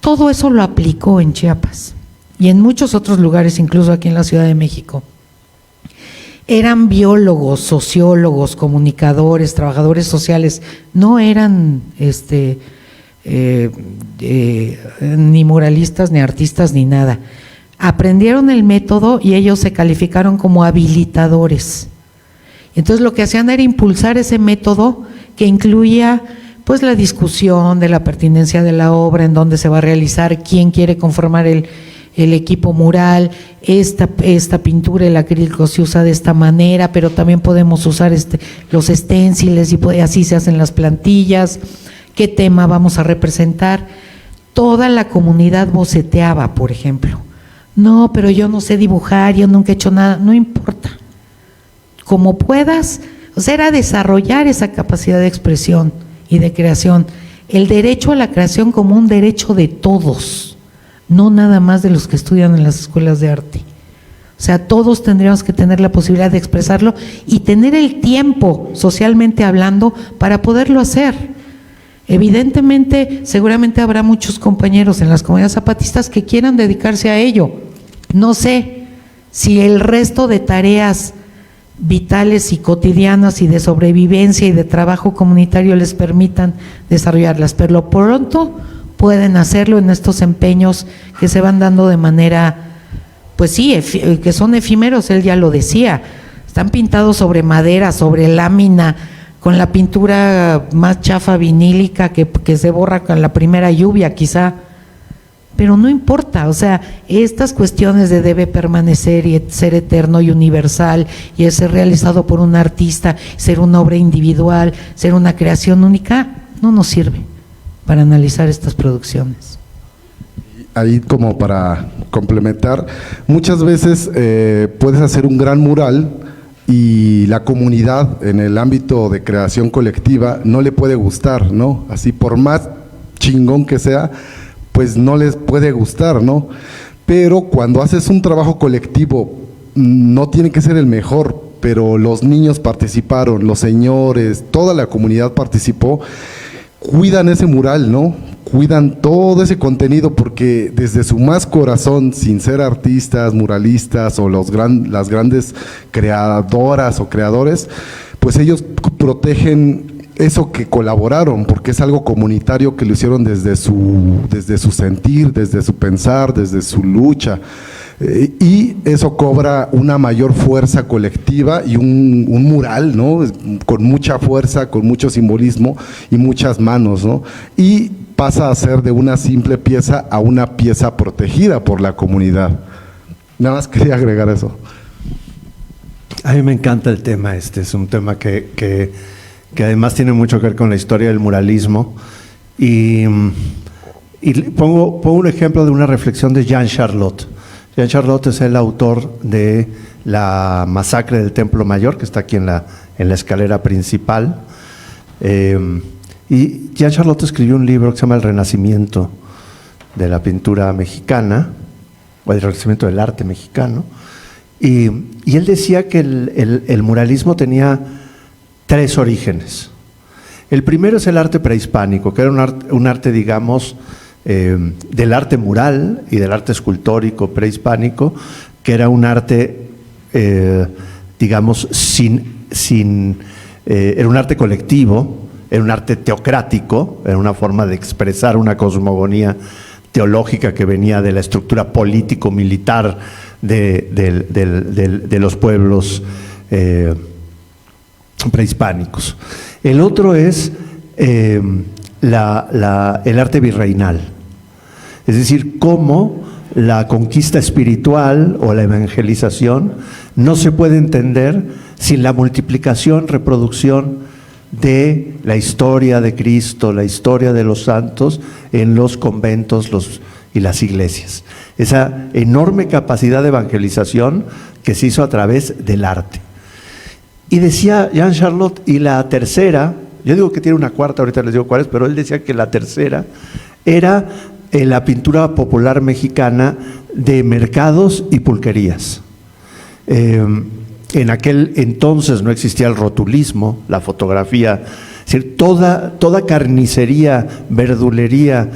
Todo eso lo aplicó en Chiapas y en muchos otros lugares, incluso aquí en la Ciudad de México. Eran biólogos, sociólogos, comunicadores, trabajadores sociales, no eran ni muralistas, ni artistas, ni nada. Aprendieron el método y ellos se calificaron como habilitadores. Entonces lo que hacían era impulsar ese método que incluía pues la discusión de la pertinencia de la obra, en dónde se va a realizar, quién quiere conformar el equipo mural, esta pintura, el acrílico se usa de esta manera, pero también podemos usar los esténciles y así se hacen las plantillas, qué tema vamos a representar. Toda la comunidad boceteaba, por ejemplo. No, pero yo no sé dibujar, yo nunca he hecho nada, no importa. Como puedas, o sea, era desarrollar esa capacidad de expresión y de creación, el derecho a la creación como un derecho de todos, no nada más de los que estudian en las escuelas de arte. O sea, todos tendríamos que tener la posibilidad de expresarlo y tener el tiempo, socialmente hablando, para poderlo hacer. Evidentemente, seguramente habrá muchos compañeros en las comunidades zapatistas que quieran dedicarse a ello. No sé si el resto de tareas vitales y cotidianas y de sobrevivencia y de trabajo comunitario les permitan desarrollarlas, pero pronto pueden hacerlo en estos empeños que se van dando de manera, pues sí, que son efímeros. Él ya lo decía, están pintados sobre madera, sobre lámina, con la pintura más chafa vinílica que se borra con la primera lluvia quizá, pero no importa. O sea, estas cuestiones de debe permanecer y ser eterno y universal y ser realizado por un artista, ser una obra individual, ser una creación única, no nos sirve para analizar estas producciones. Ahí, como para complementar, muchas veces puedes hacer un gran mural y la comunidad en el ámbito de creación colectiva no le puede gustar, ¿no? Así por más chingón que sea, pues no les puede gustar, ¿no? Pero cuando haces un trabajo colectivo, no tiene que ser el mejor, pero los niños participaron, los señores, toda la comunidad participó, cuidan ese mural, ¿no? Cuidan todo ese contenido porque desde su más corazón, sin ser artistas, muralistas o las grandes creadoras o creadores, pues ellos protegen eso que colaboraron, porque es algo comunitario que lo hicieron desde su sentir, desde su pensar, desde su lucha. Y eso cobra una mayor fuerza colectiva y un mural, ¿no? Con mucha fuerza, con mucho simbolismo y muchas manos, ¿no? Y pasa a ser de una simple pieza a una pieza protegida por la comunidad. Nada más quería agregar eso. A mí me encanta el tema es un tema que además tiene mucho que ver con la historia del muralismo. Y pongo un ejemplo de una reflexión de Jean Charlotte. Jean Charlotte es el autor de la masacre del Templo Mayor, que está aquí en la escalera principal. Y Jean Charlotte escribió un libro que se llama El Renacimiento de la pintura mexicana, o el Renacimiento del arte mexicano. Y él decía que el muralismo tenía 3 orígenes. El primero es el arte prehispánico, que era un arte digamos, del arte mural y del arte escultórico prehispánico, que era un arte, digamos, era un arte colectivo, era un arte teocrático, era una forma de expresar una cosmogonía teológica que venía de la estructura político-militar de los pueblos prehispánicos. El otro es el arte virreinal, es decir, cómo la conquista espiritual o la evangelización no se puede entender sin la multiplicación, reproducción de la historia de Cristo, la historia de los santos en los conventos y las iglesias. Esa enorme capacidad de evangelización que se hizo a través del arte. Y decía Jean Charlotte, y la tercera, yo digo que tiene una cuarta, ahorita les digo cuál es, pero él decía que la tercera era la pintura popular mexicana de mercados y pulquerías. En aquel entonces no existía el rotulismo, la fotografía, es decir, toda carnicería, verdulería,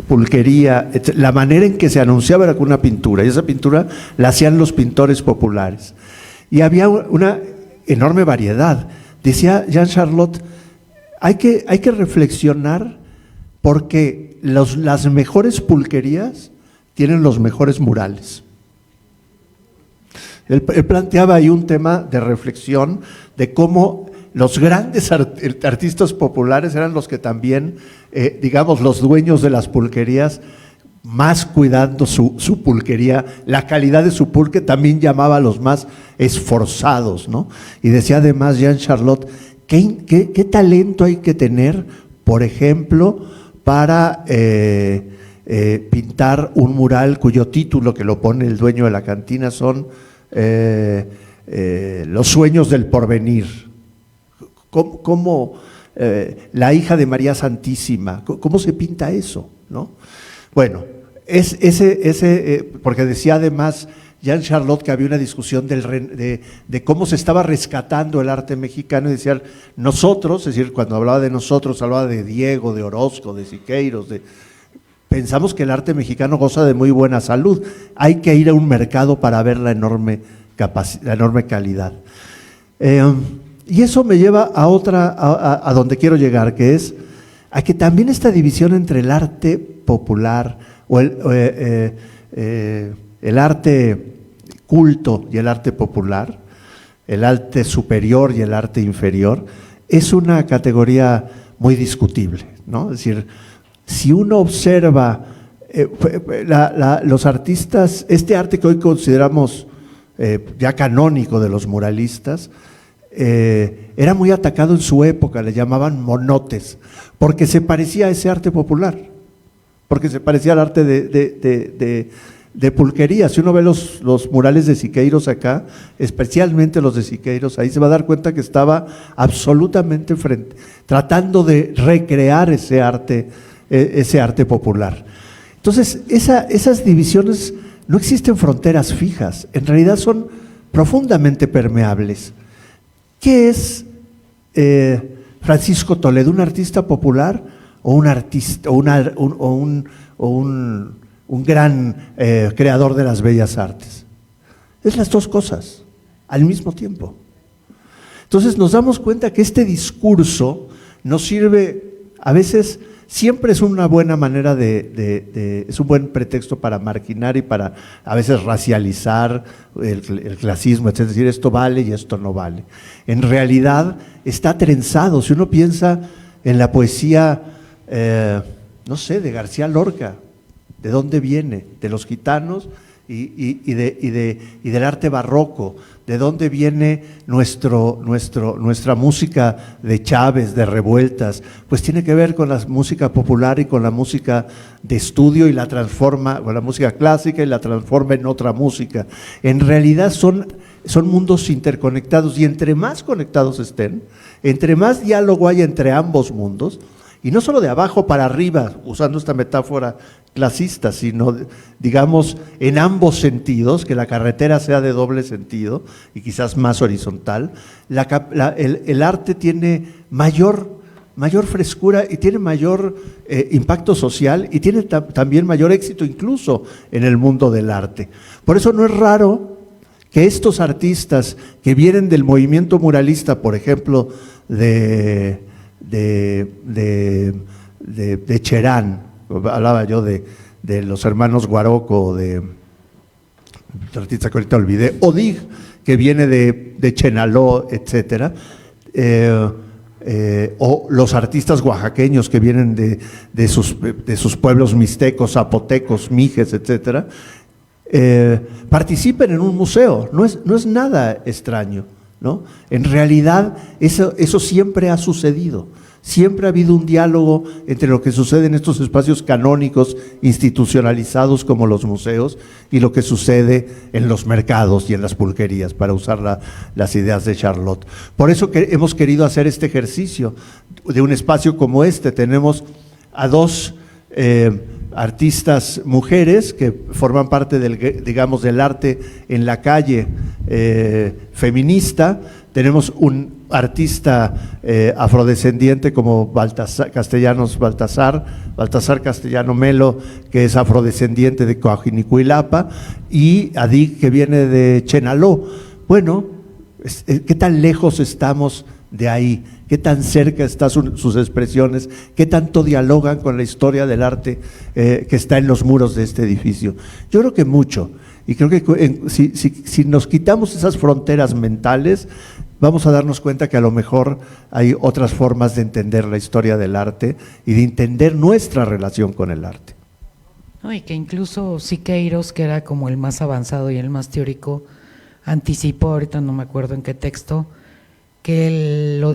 pulquería, la manera en que se anunciaba era con una pintura, y esa pintura la hacían los pintores populares. Y había una enorme variedad. Decía Jean Charlotte, hay que reflexionar porque las mejores pulquerías tienen los mejores murales. Él planteaba ahí un tema de reflexión de cómo los grandes artistas populares eran los que también, digamos, los dueños de las pulquerías, más cuidando su pulquería, la calidad de su pulque también llamaba a los más esforzados, ¿no? Y decía además Jean Charlotte, ¿qué talento hay que tener, por ejemplo, para pintar un mural cuyo título, que lo pone el dueño de la cantina, son Los sueños del porvenir? ¿Cómo la hija de María Santísima? ¿Cómo se pinta eso, no? Bueno, porque decía además Jean Charlotte que había una discusión de cómo se estaba rescatando el arte mexicano, y decía nosotros, es decir, cuando hablaba de nosotros, hablaba de Diego, de Orozco, de Siqueiros, pensamos que el arte mexicano goza de muy buena salud, hay que ir a un mercado para ver la enorme calidad. Y eso me lleva a donde quiero llegar, que es a que también esta división entre el arte popular o el arte culto y el arte popular, el arte superior y el arte inferior, es una categoría muy discutible, ¿no? Es decir, si uno observa los artistas, este arte que hoy consideramos ya canónico de los muralistas, era muy atacado en su época, le llamaban monotes, porque se parecía a ese arte popular, porque se parecía al arte de de pulquería. Si uno ve los murales de Siqueiros acá, especialmente los de Siqueiros, ahí se va a dar cuenta que estaba absolutamente tratando de recrear ese arte popular. Entonces, esas divisiones, no existen fronteras fijas, en realidad son profundamente permeables. ¿Qué es Francisco Toledo, un artista popular o un artista o un gran creador de las bellas artes? Es las dos cosas al mismo tiempo. Entonces nos damos cuenta que este discurso nos sirve, a veces siempre es una buena manera es un buen pretexto para marginar y para a veces racializar el clasismo, es decir, esto vale y esto no vale. En realidad está trenzado. Si uno piensa en la poesía, no sé, de García Lorca, ¿de dónde viene? De los gitanos y del arte barroco. ¿De dónde viene nuestra música de Chávez, de revueltas? Pues tiene que ver con la música popular y con la música de estudio, y la transforma, con la música clásica, y la transforma en otra música. En realidad son mundos interconectados, y entre más conectados estén, entre más diálogo hay entre ambos mundos, y no solo de abajo para arriba, usando esta metáfora clasista, sino, digamos, en ambos sentidos, que la carretera sea de doble sentido y quizás más horizontal, el arte tiene mayor frescura y tiene mayor impacto social, y tiene también mayor éxito incluso en el mundo del arte. Por eso no es raro que estos artistas que vienen del movimiento muralista, por ejemplo, de Cherán, hablaba yo de los hermanos Guaroco, de artista que ahorita olvidé, Odig, que viene de Chenaló, etcétera, o los artistas oaxaqueños que vienen de sus pueblos mixtecos, zapotecos, mijes, etcétera, participen en un museo. No es nada extraño, ¿no? En realidad eso siempre ha sucedido. Siempre ha habido un diálogo entre lo que sucede en estos espacios canónicos institucionalizados como los museos y lo que sucede en los mercados y en las pulquerías, para usar las ideas de Charlotte. Por eso que hemos querido hacer este ejercicio de un espacio como este. Tenemos a dos artistas mujeres que forman parte del arte en la calle feminista. Tenemos un artista afrodescendiente como Baltasar Castellano Melo, que es afrodescendiente de Coajinicuilapa, y Adig, que viene de Chenaló. Bueno, ¿qué tan lejos estamos de ahí? ¿Qué tan cerca están sus expresiones? ¿Qué tanto dialogan con la historia del arte que está en los muros de este edificio? Yo creo que mucho. Y creo que si nos quitamos esas fronteras mentales, vamos a darnos cuenta que a lo mejor hay otras formas de entender la historia del arte y de entender nuestra relación con el arte. No, y que incluso Siqueiros, que era como el más avanzado y el más teórico, anticipó, ahorita no me acuerdo en qué texto, que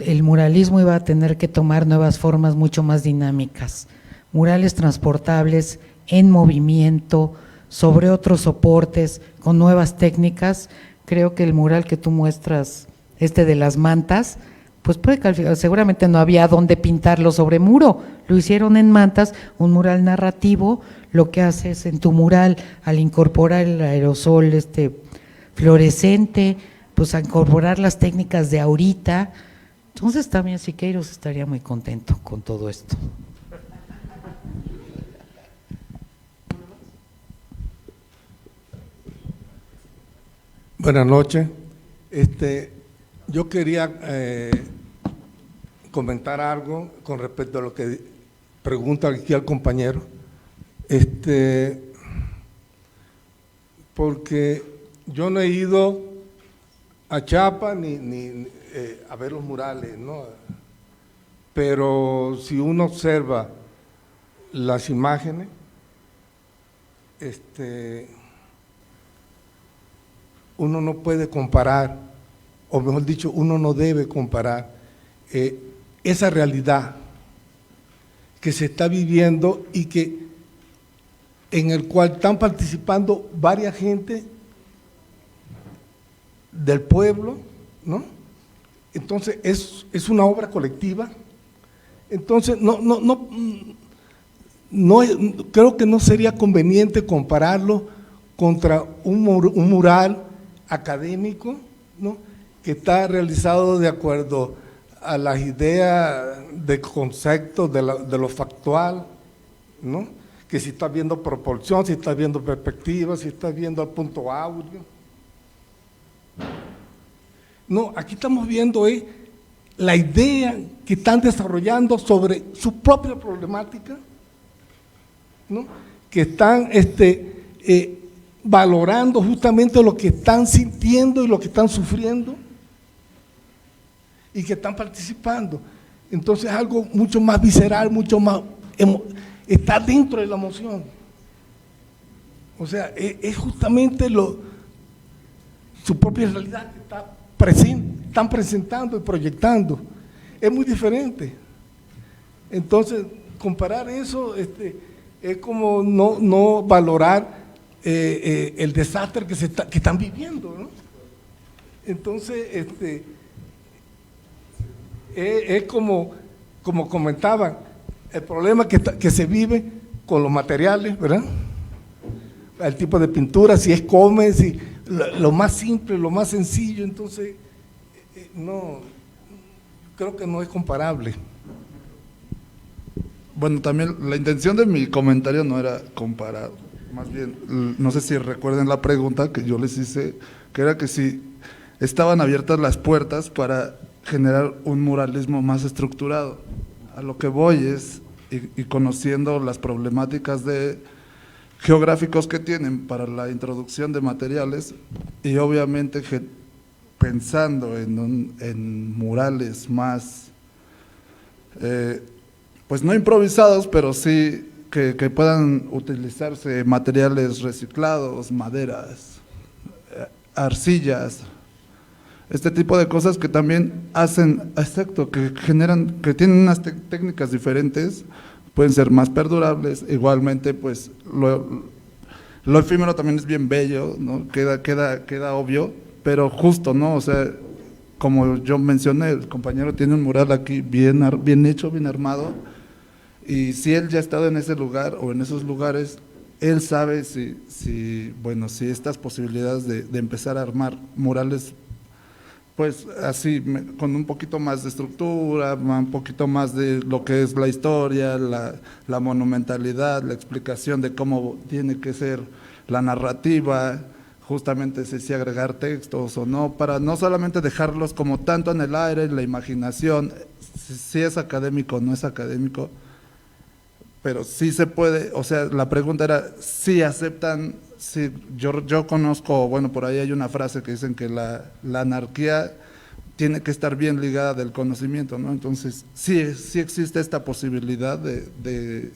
el muralismo iba a tener que tomar nuevas formas mucho más dinámicas, murales transportables, en movimiento, sobre otros soportes, con nuevas técnicas. Creo que el mural que tú muestras, de las mantas, pues puede calificar, seguramente no había dónde pintarlo sobre muro, lo hicieron en mantas, un mural narrativo. Lo que haces en tu mural, al incorporar el aerosol fluorescente, pues a incorporar las técnicas de ahorita. Entonces también Siqueiros estaría muy contento con todo esto. Buenas noches. Yo quería comentar algo con respecto a lo que pregunta aquí al compañero, porque yo no he ido a Chiapas ni a ver los murales, ¿no? Pero si uno observa las imágenes, uno no puede comparar, o mejor dicho, uno no debe comparar esa realidad que se está viviendo y que en el cual están participando varias gente del pueblo, ¿no? Entonces es una obra colectiva. Entonces creo que no sería conveniente compararlo contra un mural académico, ¿no? Que está realizado de acuerdo a las ideas de conceptos de lo factual, ¿no? Que si estás viendo proporción, si estás viendo perspectiva, si estás viendo el punto áureo. No, aquí estamos viendo la idea que están desarrollando sobre su propia problemática, ¿no? Que están valorando justamente lo que están sintiendo y lo que están sufriendo y que están participando. Entonces es algo mucho más visceral, mucho más, está dentro de la emoción. O sea, es justamente su propia realidad que están presentando y proyectando. Es muy diferente. Entonces, comparar eso es como no valorar el desastre que están viviendo, ¿no? Entonces, es como comentaban, el problema que se vive con los materiales, ¿verdad? El tipo de pintura, si es si lo más simple, lo más sencillo, entonces no, creo que no es comparable. Bueno, también la intención de mi comentario no era comparar, más bien, no sé si recuerden la pregunta que yo les hice, que era que si estaban abiertas las puertas para generar un muralismo más estructurado. A lo que voy es, y conociendo las problemáticas geográficos que tienen para la introducción de materiales, y obviamente pensando en murales más, pues no improvisados, pero sí que puedan utilizarse materiales reciclados, maderas, arcillas, este tipo de cosas que también hacen, exacto, que generan, que tienen unas técnicas diferentes, pueden ser más perdurables. Igualmente, pues lo efímero también es bien bello, ¿no? Queda obvio, pero justo, ¿no? O sea, como yo mencioné, el compañero tiene un mural aquí bien hecho, bien armado, y si él ya ha estado en ese lugar o en esos lugares, él sabe si estas posibilidades de empezar a armar murales, pues así, con un poquito más de estructura, un poquito más de lo que es la historia, la monumentalidad, la explicación de cómo tiene que ser la narrativa, justamente si agregar textos o no, para no solamente dejarlos como tanto en el aire, la imaginación, si es académico o no es académico, pero sí se puede. O sea, la pregunta era, si aceptan. Sí, yo conozco, bueno, por ahí hay una frase que dicen que la anarquía tiene que estar bien ligada del conocimiento, ¿no? Entonces, sí existe esta posibilidad de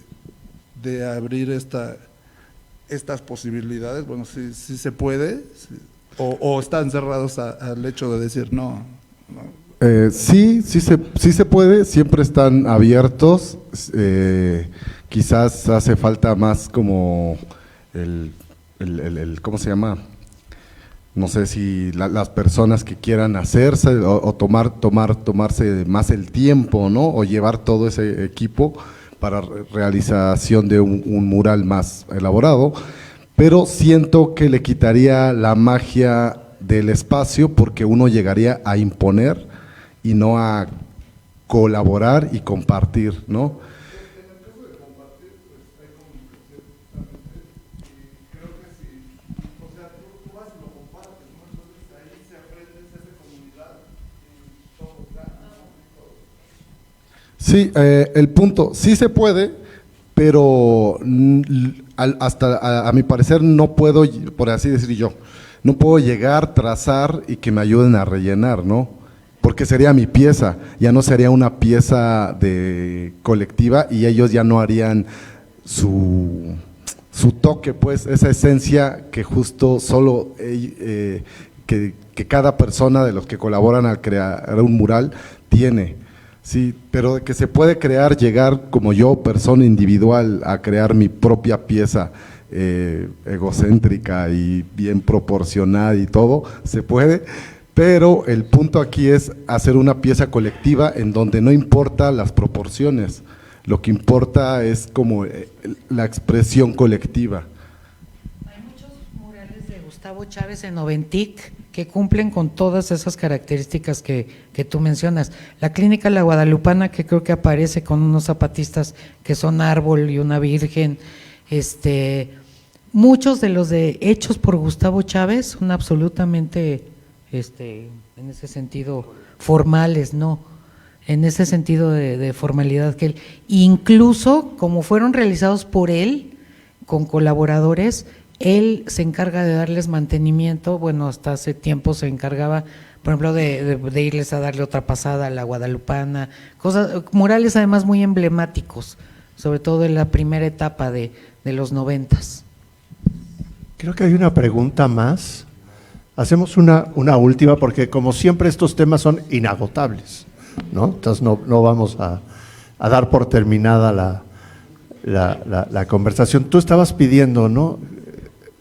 abrir estas posibilidades. Bueno, sí se puede, sí, o están cerrados al hecho de decir no. Sí se puede, siempre están abiertos. Quizás hace falta más como el ¿cómo se llama? No sé si las personas que quieran hacerse o tomarse más el tiempo, ¿no? O llevar todo ese equipo para realización de un mural más elaborado, pero siento que le quitaría la magia del espacio, porque uno llegaría a imponer y no a colaborar y compartir, ¿no? Sí, el punto, sí se puede, pero hasta a mi parecer no puedo, por así decir yo, no puedo llegar, trazar y que me ayuden a rellenar, ¿no? Porque sería mi pieza, ya no sería una pieza de colectiva y ellos ya no harían su toque, pues, esa esencia que justo solo que cada persona de los que colaboran al crear un mural tiene. Sí, pero que se puede llegar como yo, persona individual, a crear mi propia pieza egocéntrica y bien proporcionada y todo, se puede, pero el punto aquí es hacer una pieza colectiva en donde no importa las proporciones, lo que importa es como la expresión colectiva. Hay muchos murales de Gustavo Chávez en Oventic que cumplen con todas esas características que tú mencionas. La Clínica La Guadalupana, que creo que aparece con unos zapatistas que son árbol y una virgen, muchos de los hechos por Gustavo Chávez son absolutamente, en ese sentido, formales, ¿no? En ese sentido de formalidad que él, incluso como fueron realizados por él, con colaboradores, él se encarga de darles mantenimiento. Bueno, hasta hace tiempo se encargaba, por ejemplo, de irles a darle otra pasada a la Guadalupana, murales además muy emblemáticos, sobre todo en la primera etapa de los 90s. Creo que hay una pregunta más. Hacemos una última, porque como siempre estos temas son inagotables, ¿no? Entonces no vamos a dar por terminada la conversación. Tú estabas pidiendo, ¿no?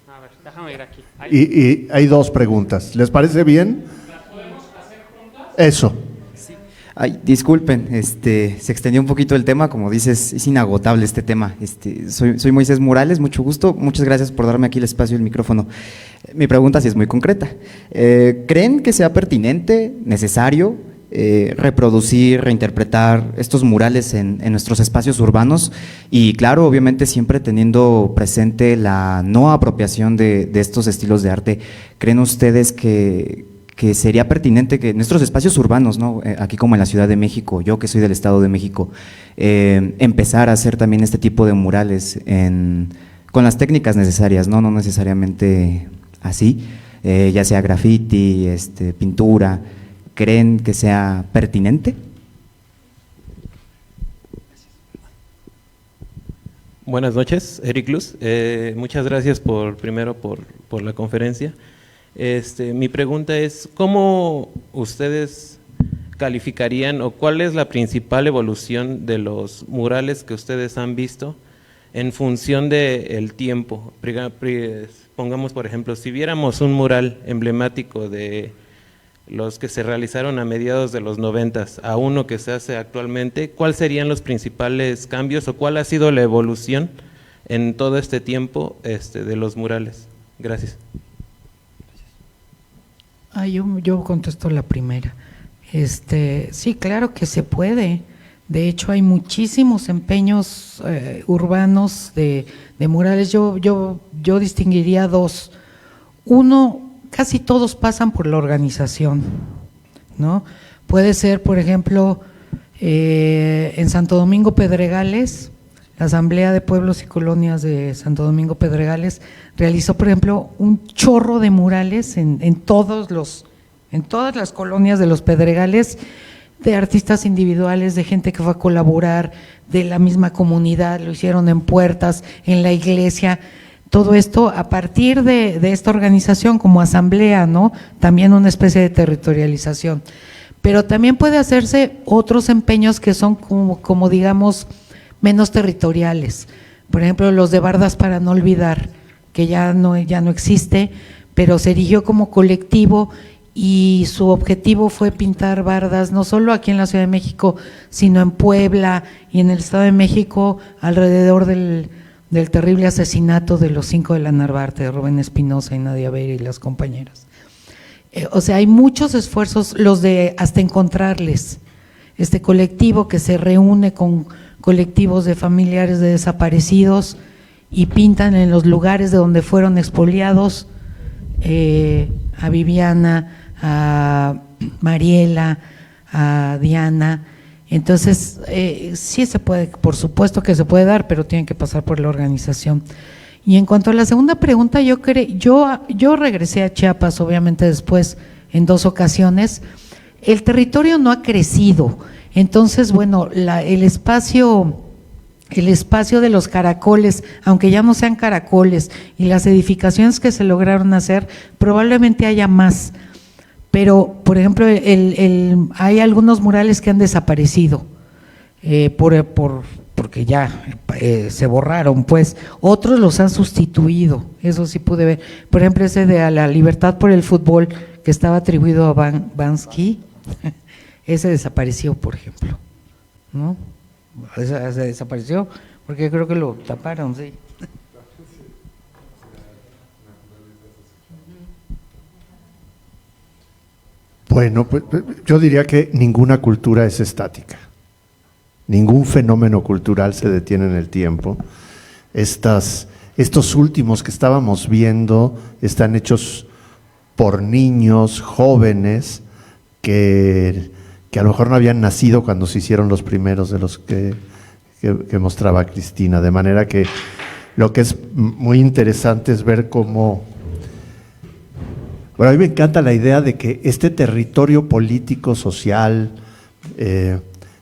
A ver, déjame ir aquí. Y hay dos preguntas. ¿Les parece bien? ¿Las podemos hacer juntas? Eso. Ay, disculpen, se extendió un poquito el tema, como dices, es inagotable este tema. Soy Moisés Morales, mucho gusto, muchas gracias por darme aquí el espacio y el micrófono. Mi pregunta sí es muy concreta. ¿Creen que sea pertinente, necesario, reproducir, reinterpretar estos murales en nuestros espacios urbanos? Y claro, obviamente siempre teniendo presente la no apropiación de estos estilos de arte. ¿Creen ustedes que sería pertinente que en nuestros espacios urbanos, ¿no? Aquí como en la Ciudad de México, yo que soy del Estado de México, empezar a hacer también este tipo de murales con las técnicas necesarias, no necesariamente así, ya sea graffiti, pintura? ¿Creen que sea pertinente? Buenas noches, Eric Luz. Muchas gracias primero por la conferencia. Mi pregunta es, ¿cómo ustedes calificarían o cuál es la principal evolución de los murales que ustedes han visto en función del tiempo? Pongamos, por ejemplo, si viéramos un mural emblemático de los que se realizaron a mediados de los 90s a uno que se hace actualmente, ¿cuáles serían los principales cambios o cuál ha sido la evolución en todo este tiempo de los murales? Gracias. Yo contesto la primera. Sí, claro que se puede. De hecho, hay muchísimos empeños urbanos de murales. Yo distinguiría dos. Uno, casi todos pasan por la organización, ¿no? Puede ser, por ejemplo, en Santo Domingo Pedregales, la Asamblea de Pueblos y Colonias de Santo Domingo Pedregales realizó, por ejemplo, un chorro de murales en todas las colonias de los Pedregales, de artistas individuales, de gente que fue a colaborar, de la misma comunidad, lo hicieron en puertas, en la iglesia. Todo esto a partir de esta organización como asamblea, ¿no? También una especie de territorialización. Pero también puede hacerse otros empeños que son como digamos, menos territoriales. Por ejemplo, los de Bardas para no olvidar, que ya no existe, pero se erigió como colectivo y su objetivo fue pintar bardas, no solo aquí en la Ciudad de México, sino en Puebla y en el Estado de México, alrededor del terrible asesinato de los 5 de la Narvarte, de Rubén Espinosa y Nadia Vera y las compañeras. O sea, hay muchos esfuerzos, los de hasta encontrarles, este colectivo que se reúne con colectivos de familiares de desaparecidos y pintan en los lugares de donde fueron expoliados, a Viviana, a Mariela, a Diana. Entonces, sí se puede, por supuesto que se puede dar, pero tienen que pasar por la organización. Y en cuanto a la segunda pregunta, yo regresé a Chiapas, obviamente después, en 2 ocasiones. El territorio no ha crecido, entonces, bueno, el espacio de los caracoles, aunque ya no sean caracoles, y las edificaciones que se lograron hacer, probablemente haya más. Pero, por ejemplo, hay algunos murales que han desaparecido, porque porque ya se borraron, pues. Otros los han sustituido, eso sí pude ver. Por ejemplo, ese de A la libertad por el fútbol, que estaba atribuido a Bansky, ese desapareció, por ejemplo, ¿no? Se desapareció porque creo que lo taparon, sí. Bueno, pues yo diría que ninguna cultura es estática. Ningún fenómeno cultural se detiene en el tiempo. Estos últimos que estábamos viendo están hechos por niños, jóvenes, que a lo mejor no habían nacido cuando se hicieron los primeros de los que mostraba Cristina. De manera que lo que es muy interesante es ver cómo… Bueno, a mí me encanta la idea de que este territorio político, social,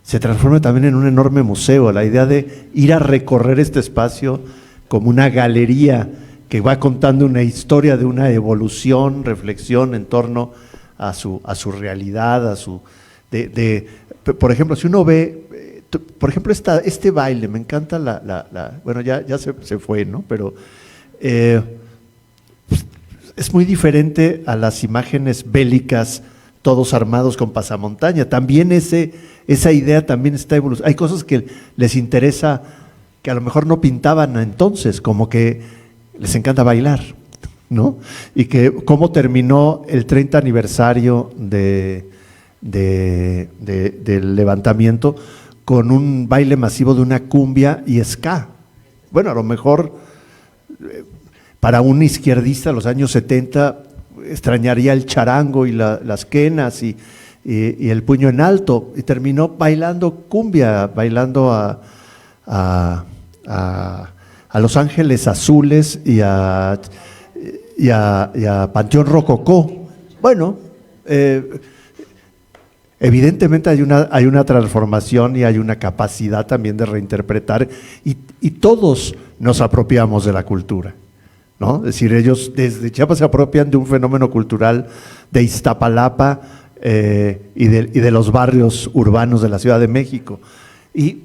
se transforme también en un enorme museo. La idea de ir a recorrer este espacio como una galería que va contando una historia de una evolución, reflexión en torno a su realidad, por ejemplo, si uno ve, por ejemplo, este baile, me encanta bueno, ya se fue, ¿no? Pero es muy diferente a las imágenes bélicas, todos armados con pasamontaña. También esa idea también está evolucionando. Hay cosas que les interesa que a lo mejor no pintaban entonces, como que les encanta bailar, ¿no? Y que cómo terminó el 30 aniversario del levantamiento con un baile masivo de una cumbia y ska. Bueno, a lo mejor para un izquierdista de los años 70 extrañaría el charango y las quenas y el puño en alto, y terminó bailando cumbia, bailando a Los Ángeles Azules y a Panteón Rococó. Bueno, evidentemente hay una transformación y hay una capacidad también de reinterpretar, y todos nos apropiamos de la cultura, ¿no? Es decir, ellos desde Chiapas se apropian de un fenómeno cultural de Iztapalapa y de los barrios urbanos de la Ciudad de México. Y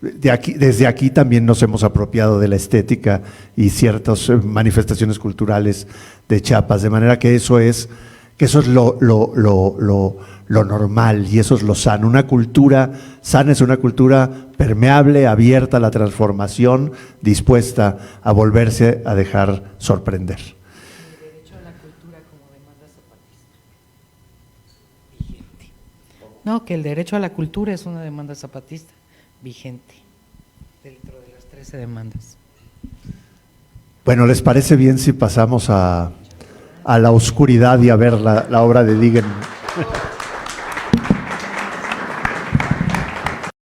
desde aquí también nos hemos apropiado de la estética y ciertas manifestaciones culturales de Chiapas, de manera que eso es lo normal y eso es lo sano. Una cultura sana es una cultura permeable, abierta a la transformación, dispuesta a volverse a dejar sorprender. El derecho a la cultura como demanda zapatista vigente. No, que el derecho a la cultura es una demanda zapatista vigente dentro de las 13 demandas. Bueno, ¿les parece bien si pasamos a la oscuridad y a ver la obra de Digen?